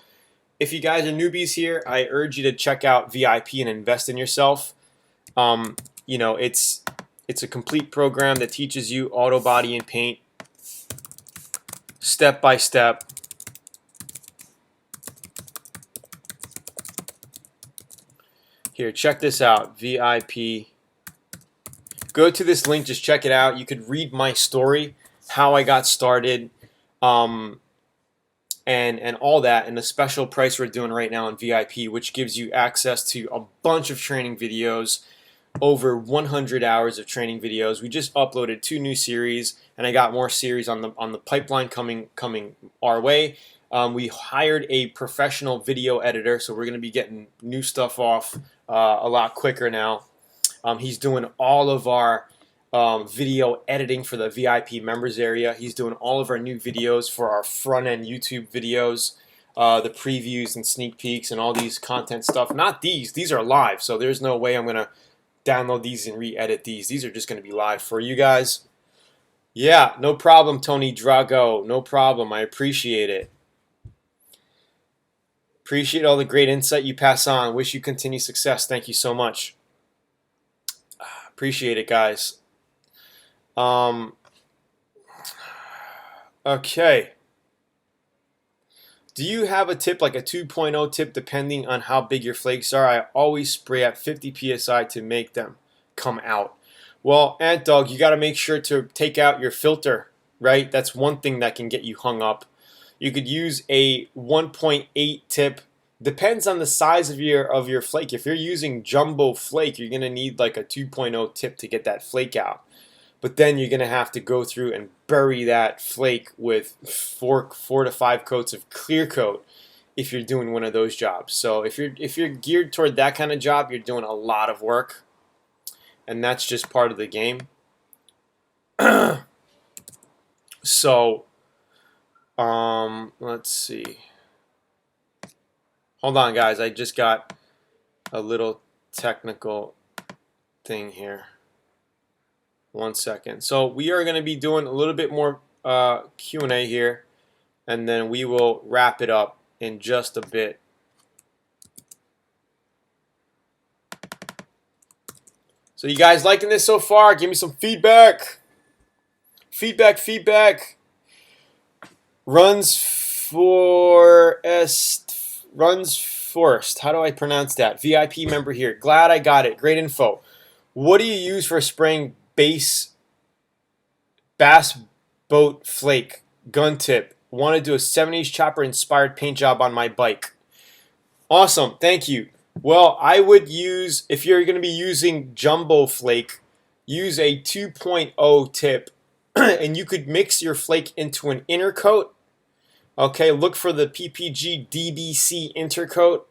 if you guys are newbies here, I urge you to check out VIP and invest in yourself. It's a complete program that teaches you auto body and paint step by step. Here, check this out, VIP. Go to this link, just check it out. You could read my story, how I got started, and all that, and the special price we're doing right now on VIP, which gives you access to a bunch of training videos, over 100 hours of training videos. We just uploaded 2 new series, and I got more series on the pipeline coming our way. We hired a professional video editor, so we're going to be getting new stuff off a lot quicker now. He's doing all of our video editing for the VIP members area. He's doing all of our new videos for our front-end YouTube videos, the previews and sneak peeks and all these content stuff. Not these are live, so there's no way I'm going to download these and re-edit these. These are just going to be live for you guys. Yeah, no problem, Tony Drago. No problem. I appreciate it. Appreciate all the great insight you pass on. Wish you continued success. Thank you so much. Appreciate it, guys. Okay. Do you have a tip, like a 2.0 tip, depending on how big your flakes are? I always spray at 50 psi to make them come out. Well, Ant Dog, you got to make sure to take out your filter, right? That's one thing that can get you hung up. You could use a 1.8 tip. Depends on the size of your flake. If you're using jumbo flake, you're going to need like a 2.0 tip to get that flake out. But then you're going to have to go through and bury that flake with 4 to 5 coats of clear coat if you're doing one of those jobs. So if you're geared toward that kind of job, you're doing a lot of work, and that's just part of the game. So let's see. Hold on, guys. I just got a little technical thing here. 1 second. So we are going to be doing a little bit more Q&A here, and then we will wrap it up in just a bit. So you guys liking this so far? Give me some feedback. Feedback. Runs Forest. How do I pronounce that? VIP member here. Glad I got it. Great info. What do you use for spraying bass boat flake? Gun tip. Want to do a 70s chopper inspired paint job on my bike. Awesome. Thank you. Well, I would use, if you're going to be using jumbo flake, use a 2.0 tip, and you could mix your flake into an inner coat. Okay, look for the PPG DBC intercoat,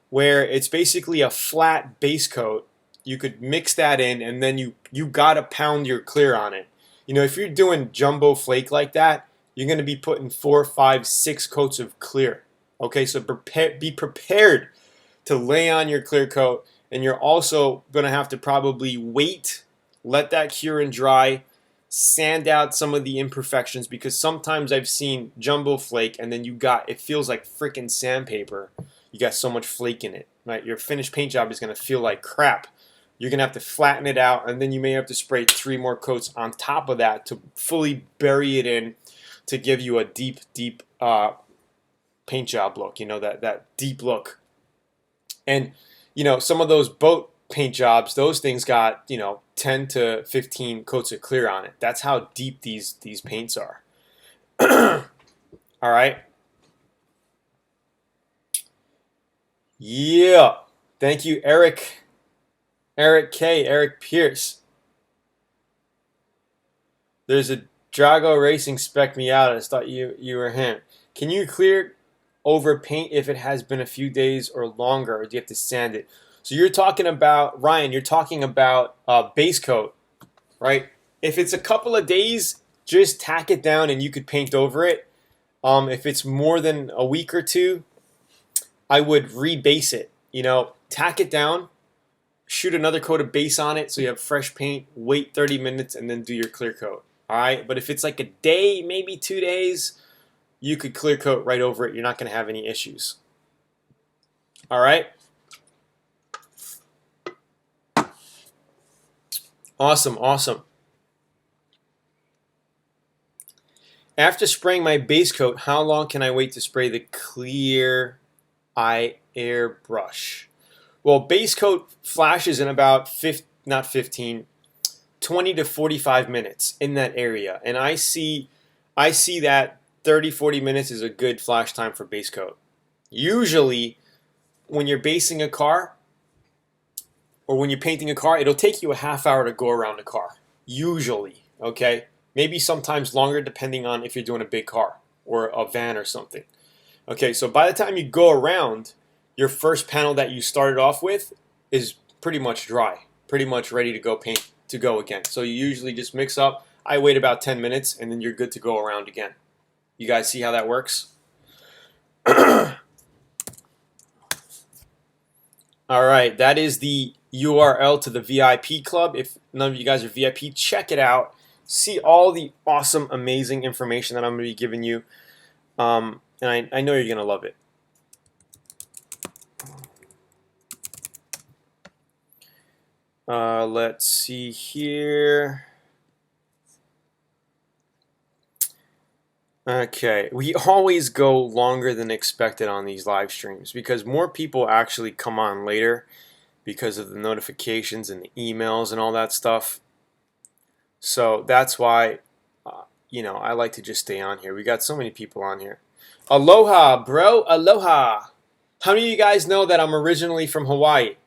where it's basically a flat base coat. You could mix that in, and then you gotta pound your clear on it. You know, if you're doing jumbo flake like that, you're gonna be putting 4, 5, 6 coats of clear. Okay, so be prepared to lay on your clear coat, and you're also gonna have to probably wait, let that cure and dry, sand out some of the imperfections, because sometimes I've seen jumbo flake and then it feels like freaking sandpaper. You got so much flake in it, right? Your finished paint job is going to feel like crap. You're going to have to flatten it out, and then you may have to spray 3 more coats on top of that to fully bury it in to give you a deep paint job look, you know, that deep look. And, you know, some of those boat paint jobs, those things got, you know, 10 to 15 coats of clear on it. That's how deep these paints are. All right. Yeah. Thank you, Eric. Eric K. Eric Pierce. There's a Drago Racing spec me out. I just thought you were him. Can you clear over paint if it has been a few days or longer, or do you have to sand it? So you're talking about, Ryan, you're talking about base coat, right? If it's a couple of days, just tack it down and you could paint over it. If it's more than a week or two, I would rebase it. You know, tack it down, shoot another coat of base on it so you have fresh paint, wait 30 minutes, and then do your clear coat. All right, but if it's like a day, maybe 2 days, you could clear coat right over it. You're not going to have any issues. All right. Awesome. After spraying my base coat, how long can I wait to spray the clear eye airbrush? Well, base coat flashes in about 20 to 45 minutes in that area, and I see that 30-40 minutes is a good flash time for base coat. Usually, when you're basing a car, or when you're painting a car, it'll take you a half hour to go around the car. Usually, okay? Maybe sometimes longer depending on if you're doing a big car or a van or something. Okay, so by the time you go around, your first panel that you started off with is pretty much dry, pretty much ready to go paint to go again. So you usually just mix up. I wait about 10 minutes and then you're good to go around again. You guys see how that works? All right, that is the URL to the VIP club. If none of you guys are VIP, check it out. See all the awesome, amazing information that I'm going to be giving you. And I know you're going to love it. Let's see here. Okay, we always go longer than expected on these live streams because more people actually come on later because of the notifications and the emails and all that stuff. So that's why, you know, I like to just stay on here. We got so many people on here. Aloha, bro. Aloha. How many of you guys know that I'm originally from Hawaii?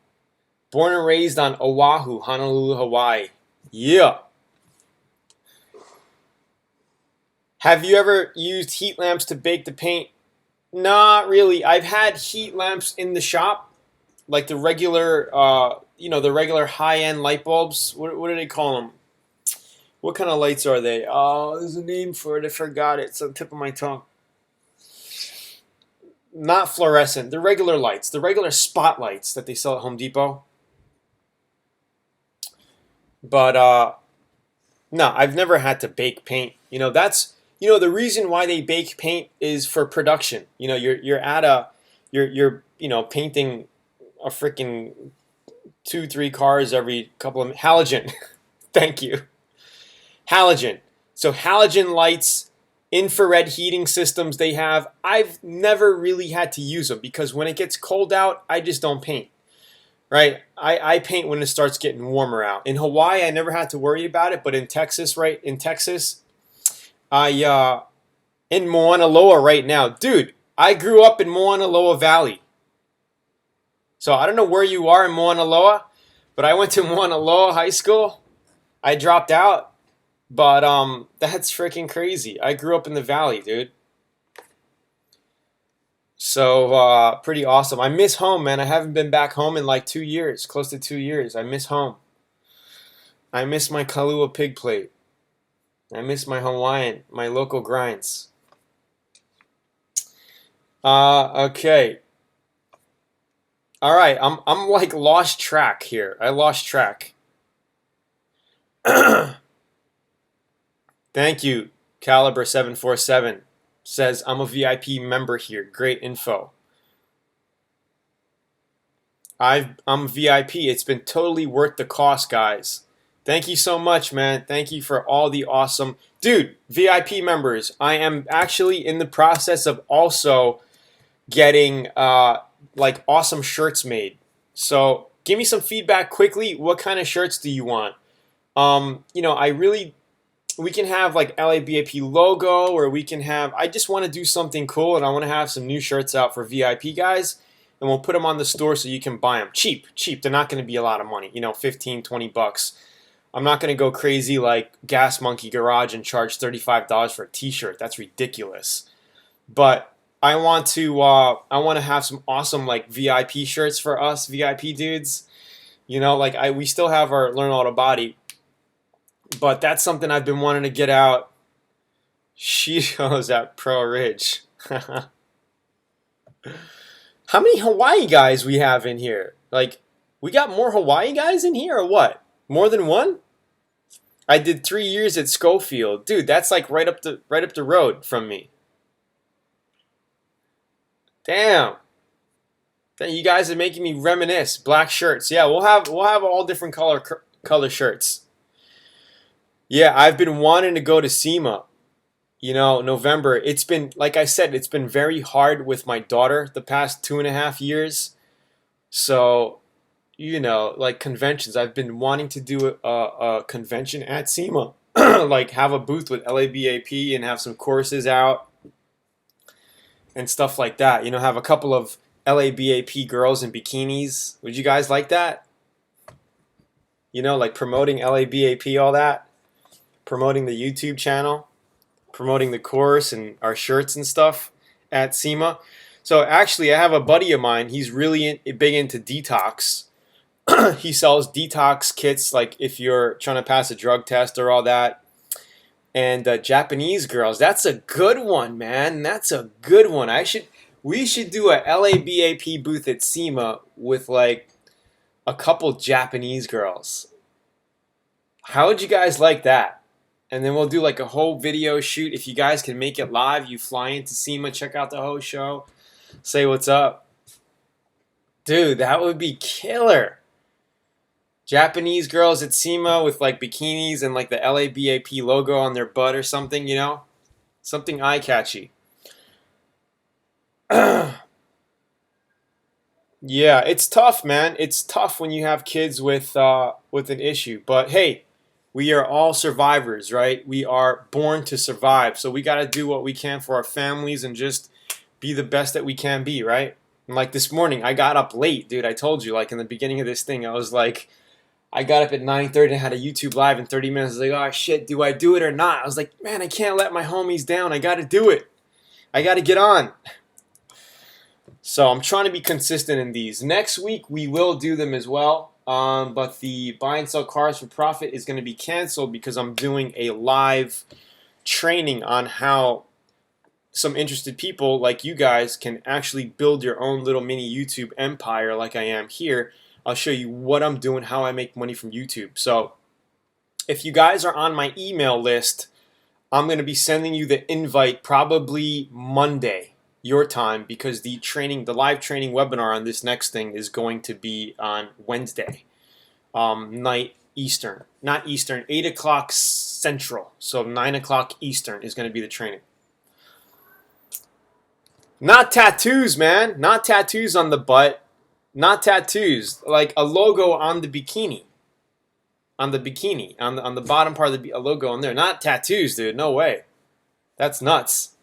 Born and raised on Oahu, Honolulu, Hawaii. Yeah. Have you ever used heat lamps to bake the paint? Not really. I've had heat lamps in the shop, like the regular, the regular high-end light bulbs. What do they call them? What kind of lights are they? Oh, there's a name for it. I forgot it. It's on the tip of my tongue. Not fluorescent. The regular lights. The regular spotlights that they sell at Home Depot. But no, I've never had to bake paint. The reason why they bake paint is for production. You're painting a freaking 2-3 cars every couple of halogen. Thank you. Halogen. So halogen lights, infrared heating systems they have. I've never really had to use them because when it gets cold out, I just don't paint. Right? I paint when it starts getting warmer out. In Hawaii, I never had to worry about it, but in Texas, right? In Texas, in Mauna Loa right now. Dude, I grew up in Mauna Loa Valley. So I don't know where you are in Mauna Loa, but I went to Mauna Loa High School. I dropped out. But that's freaking crazy. I grew up in the valley, dude. So pretty awesome. I miss home, man. I haven't been back home in like 2 years, close to 2 years. I miss home. I miss my Kahlua pig plate. I miss my Hawaiian, my local grinds. Okay. All right. I'm like lost track here. I lost track. Thank you, Caliber747. Says, I'm a VIP member here. Great info. I'm VIP. It's been totally worth the cost, guys. Thank you so much, man. Thank you for all the awesome... Dude, VIP members, I am actually in the process of also getting like awesome shirts made. So give me some feedback quickly. What kind of shirts do you want? We can have like LABAP logo, or we can have, I just want to do something cool, and I want to have some new shirts out for VIP guys, and we'll put them on the store so you can buy them. Cheap. They're not going to be a lot of money, 15, 20 bucks. I'm not going to go crazy like Gas Monkey Garage and charge $35 for a t-shirt. That's ridiculous. But I want to have some awesome like VIP shirts for us VIP dudes. We still have our Learn Auto Body. But that's something I've been wanting to get out. She goes at Pro Ridge. How many Hawaii guys we have in here? Like, we got more Hawaii guys in here or what? More than one? I did 3 years at Schofield. Dude, that's like right up the road from me. Damn. You guys are making me reminisce. Black shirts. Yeah, we'll have all different color shirts. Yeah, I've been wanting to go to SEMA, November. It's been, like I said, it's been very hard with my daughter the past 2.5 years. So, like conventions. I've been wanting to do a convention at SEMA, like have a booth with LABAP and have some courses out and stuff like that. Have a couple of LABAP girls in bikinis. Would you guys like that? Like promoting LABAP, all that. Promoting the YouTube channel, promoting the course and our shirts and stuff at SEMA. So actually, I have a buddy of mine. He's really big into detox. He sells detox kits, like if you're trying to pass a drug test or all that. And Japanese girls, that's a good one, man. That's a good one. We should do a LABAP booth at SEMA with like a couple Japanese girls. How would you guys like that? And then we'll do like a whole video shoot. If you guys can make it live, you fly into SEMA, check out the whole show, say what's up. Dude, that would be killer. Japanese girls at SEMA with like bikinis and like the LABAP logo on their butt or something, Something eye-catchy. Yeah, it's tough, man. It's tough when you have kids with an issue. But hey, we are all survivors, right? We are born to survive. So we got to do what we can for our families and just be the best that we can be, right? And like this morning, I got up late, dude. I told you, like in the beginning of this thing, I was like, I got up at 9:30 and had a YouTube live in 30 minutes. I was like, oh shit, do I do it or not? I was like, man, I can't let my homies down. I got to do it. I got to get on. So I'm trying to be consistent in these. Next week we will do them as well, but the buy and sell cars for profit is going to be canceled because I'm doing a live training on how some interested people like you guys can actually build your own little mini YouTube empire like I am here. I'll show you what I'm doing, how I make money from YouTube. So if you guys are on my email list, I'm going to be sending you the invite probably Monday, your time, because the live training webinar on this next thing is going to be on Wednesday night Eastern. Not Eastern, 8 o'clock Central. So 9 o'clock Eastern is going to be the training. Not tattoos, man. Not tattoos on the butt. Not tattoos. Like a logo on the bikini. On the bottom part of a logo on there. Not tattoos, dude. No way. That's nuts.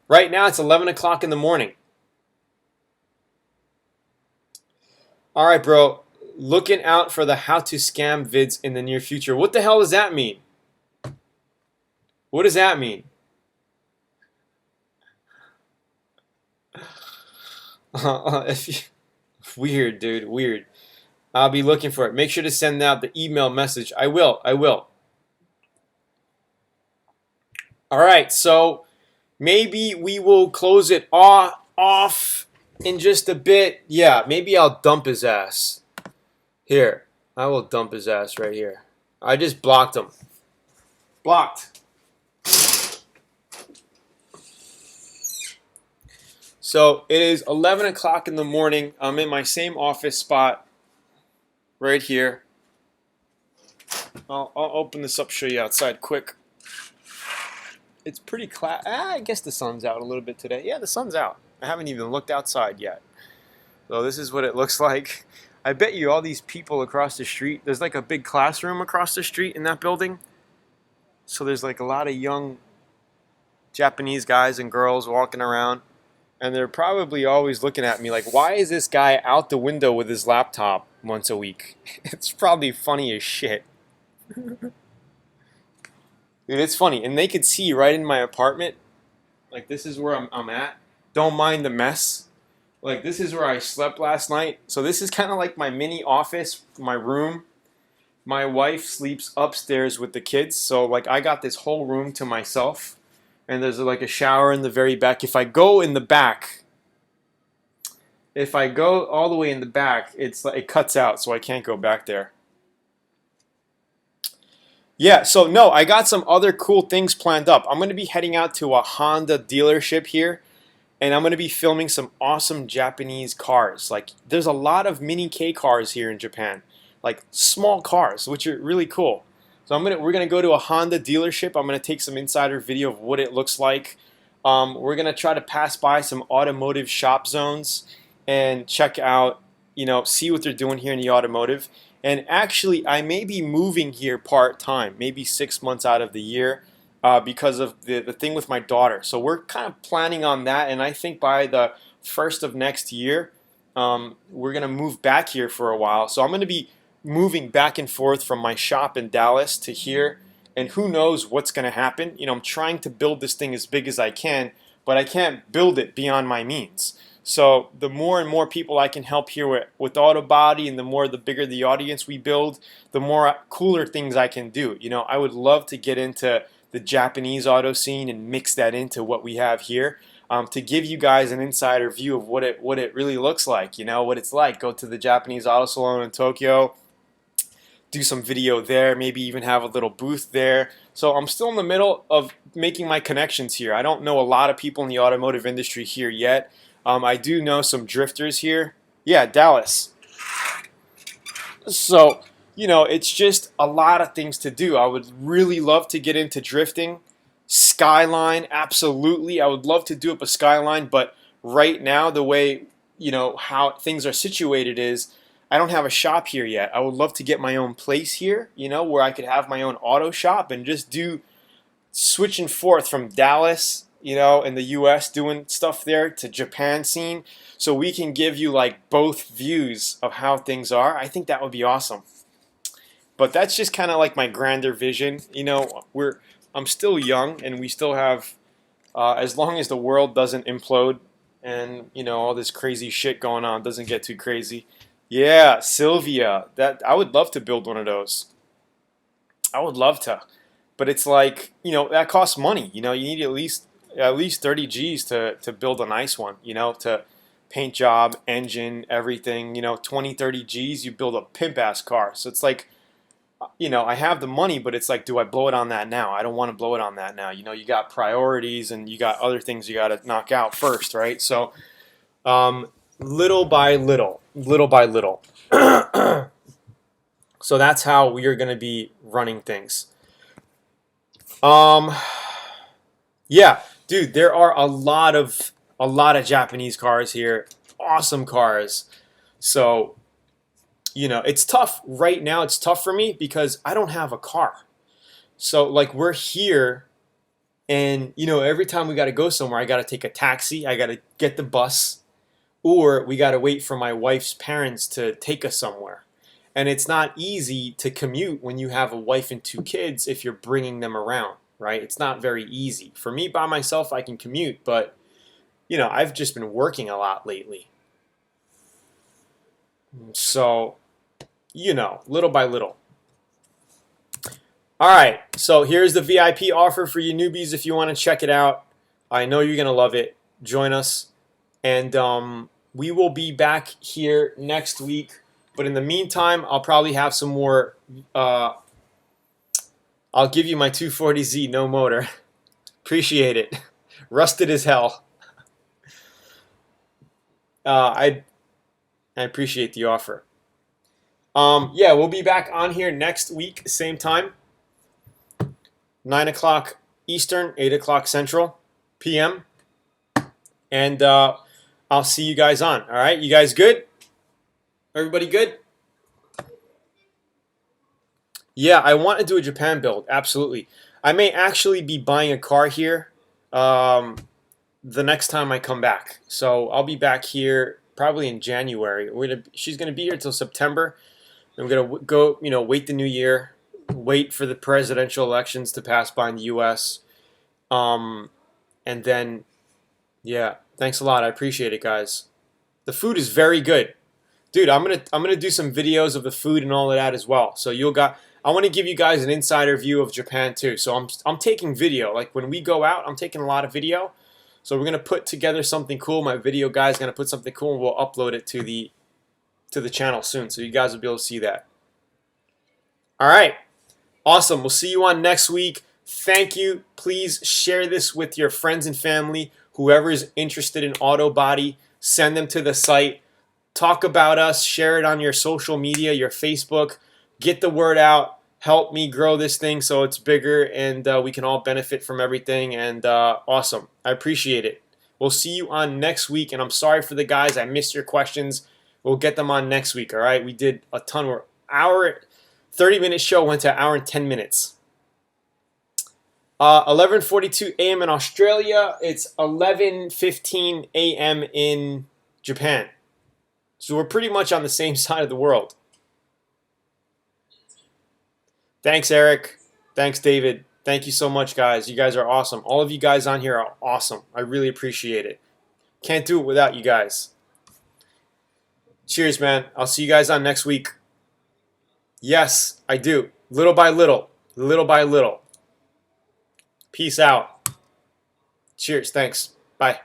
Right now it's 11 o'clock in the morning. All right, bro. Looking out for the how to scam vids in the near future. What the hell does that mean? What does that mean? Weird, dude. Weird. I'll be looking for it. Make sure to send out the email message. I will. All right, so maybe we will close it off in just a bit. Yeah, maybe I'll dump his ass. Here, I will dump his ass right here. I just blocked him. Blocked. So it is 11 o'clock in the morning. I'm in my same office spot right here. I'll open this up, show you outside quick. It's pretty I guess the sun's out a little bit today. Yeah, the sun's out. I haven't even looked outside yet. So this is what it looks like. I bet you all these people across the street, there's like a big classroom across the street in that building. So there's like a lot of young Japanese guys and girls walking around. And they're probably always looking at me like, why is this guy out the window with his laptop once a week? It's probably funny as shit. Dude, it's funny. And they could see right in my apartment. Like, this is where I'm at. Don't mind the mess. Like, this is where I slept last night. So this is kind of like my mini office, my room. My wife sleeps upstairs with the kids. So, like, I got this whole room to myself. And there's like a shower in the very back. If I go in the back, if I go all the way in the back, it's like it cuts out, so I can't go back there. Yeah, so no, I got some other cool things planned up. I'm going to be heading out to a Honda dealership here, and I'm going to be filming some awesome Japanese cars. Like, there's a lot of mini K cars here in Japan, like small cars, which are really cool. So we're gonna go to a Honda dealership. I'm gonna take some insider video of what it looks like. We're gonna try to pass by some automotive shop zones and check out, see what they're doing here in the automotive. And actually, I may be moving here part-time, maybe 6 months out of the year, because of the thing with my daughter. So we're kind of planning on that, and I think by the first of next year, we're gonna move back here for a while. So I'm gonna be moving back and forth from my shop in Dallas to here, and who knows what's going to happen. I'm trying to build this thing as big as I can, but I can't build it beyond my means. So the more and more people I can help here with Autobody, and the bigger the audience we build, the more cooler things I can do. I would love to get into the Japanese auto scene and mix that into what we have here. To give you guys an insider view of what it really looks like, what it's like. Go to the Japanese auto salon in Tokyo, do some video there, maybe even have a little booth there. So I'm still in the middle of making my connections here. I don't know a lot of people in the automotive industry here yet. I do know some drifters here. Yeah, Dallas. So, it's just a lot of things to do. I would really love to get into drifting. Skyline, absolutely. I would love to do up a Skyline, but right now the way, how things are situated is I don't have a shop here yet. I would love to get my own place here, where I could have my own auto shop and just do switch and forth from Dallas, in the US, doing stuff there, to Japan scene, so we can give you like both views of how things are. I think that would be awesome. But that's just kind of like my grander vision. I'm still young, and we still have, as long as the world doesn't implode, and you know all this crazy shit going on doesn't get too crazy. Yeah, Sylvia, that I would love to build one of those. I would love to, but it's like, you know, that costs money. You know, you need at least 30 G's to build a nice one. You know, to paint job, engine, everything. You know, 20, 30 G's, you build a pimp ass car. So it's like, you know, I have the money, but it's like, do I blow it on that now? I don't want to blow it on that now. You know, you got priorities and you got other things you got to knock out first, right? So, little by little, little by little. So that's how we are going to be running things. Yeah, dude, there are a lot of Japanese cars here, awesome cars. So, you know, it's tough right now. It's tough for me because I don't have a car. So, like, we're here, and you know, every time we got to go somewhere, I got to take a taxi, I got to get the bus, or we got to wait for my wife's parents to take us somewhere. And it's not easy to commute when you have a wife and 2 kids if you're bringing them around, right? It's not very easy. For me, by myself, I can commute, but, you know, I've just been working a lot lately. So, you know, little by little. All right, so here's the VIP offer for you newbies if you want to check it out. I know you're going to love it. Join us. And we will be back here next week. But in the meantime, I'll probably have some more. I'll give you my 240Z, no motor. Appreciate it. Rusted as hell. I appreciate the offer. Yeah, we'll be back on here next week, same time. 9 o'clock Eastern, 8 o'clock Central PM. And I'll see you guys on. All right, you guys good? Everybody good? Yeah, I want to do a Japan build. Absolutely. I may actually be buying a car here the next time I come back. So I'll be back here probably in January. She's gonna be here till September. And we're gonna go, you know, wait the new year, wait for the presidential elections to pass by in the U.S. And then, yeah, thanks a lot. I appreciate it, guys. The food is very good. Dude, I'm gonna do some videos of the food and all of that as well. So I want to give you guys an insider view of Japan too. So I'm taking video. Like when we go out, I'm taking a lot of video. So we're gonna put together something cool. My video guy's gonna put something cool, and we'll upload it to the channel soon. So you guys will be able to see that. All right, awesome. We'll see you on next week. Thank you. Please share this with your friends and family. Whoever is interested in auto body, send them to the site. Talk about us, share it on your social media, your Facebook, get the word out, help me grow this thing so it's bigger and we can all benefit from everything. And awesome. I appreciate it. We'll see you on next week. And I'm sorry for the guys. I missed your questions. We'll get them on next week. All right. We did a ton. Our 30-minute show went to an hour and 10 minutes. 11:42 a.m. in Australia. It's 11:15 a.m. in Japan. So we're pretty much on the same side of the world. Thanks, Eric. Thanks, David. Thank you so much, guys. You guys are awesome. All of you guys on here are awesome. I really appreciate it. Can't do it without you guys. Cheers, man. I'll see you guys on next week. Yes, I do. Little by little. Little by little. Peace out. Cheers. Thanks. Bye.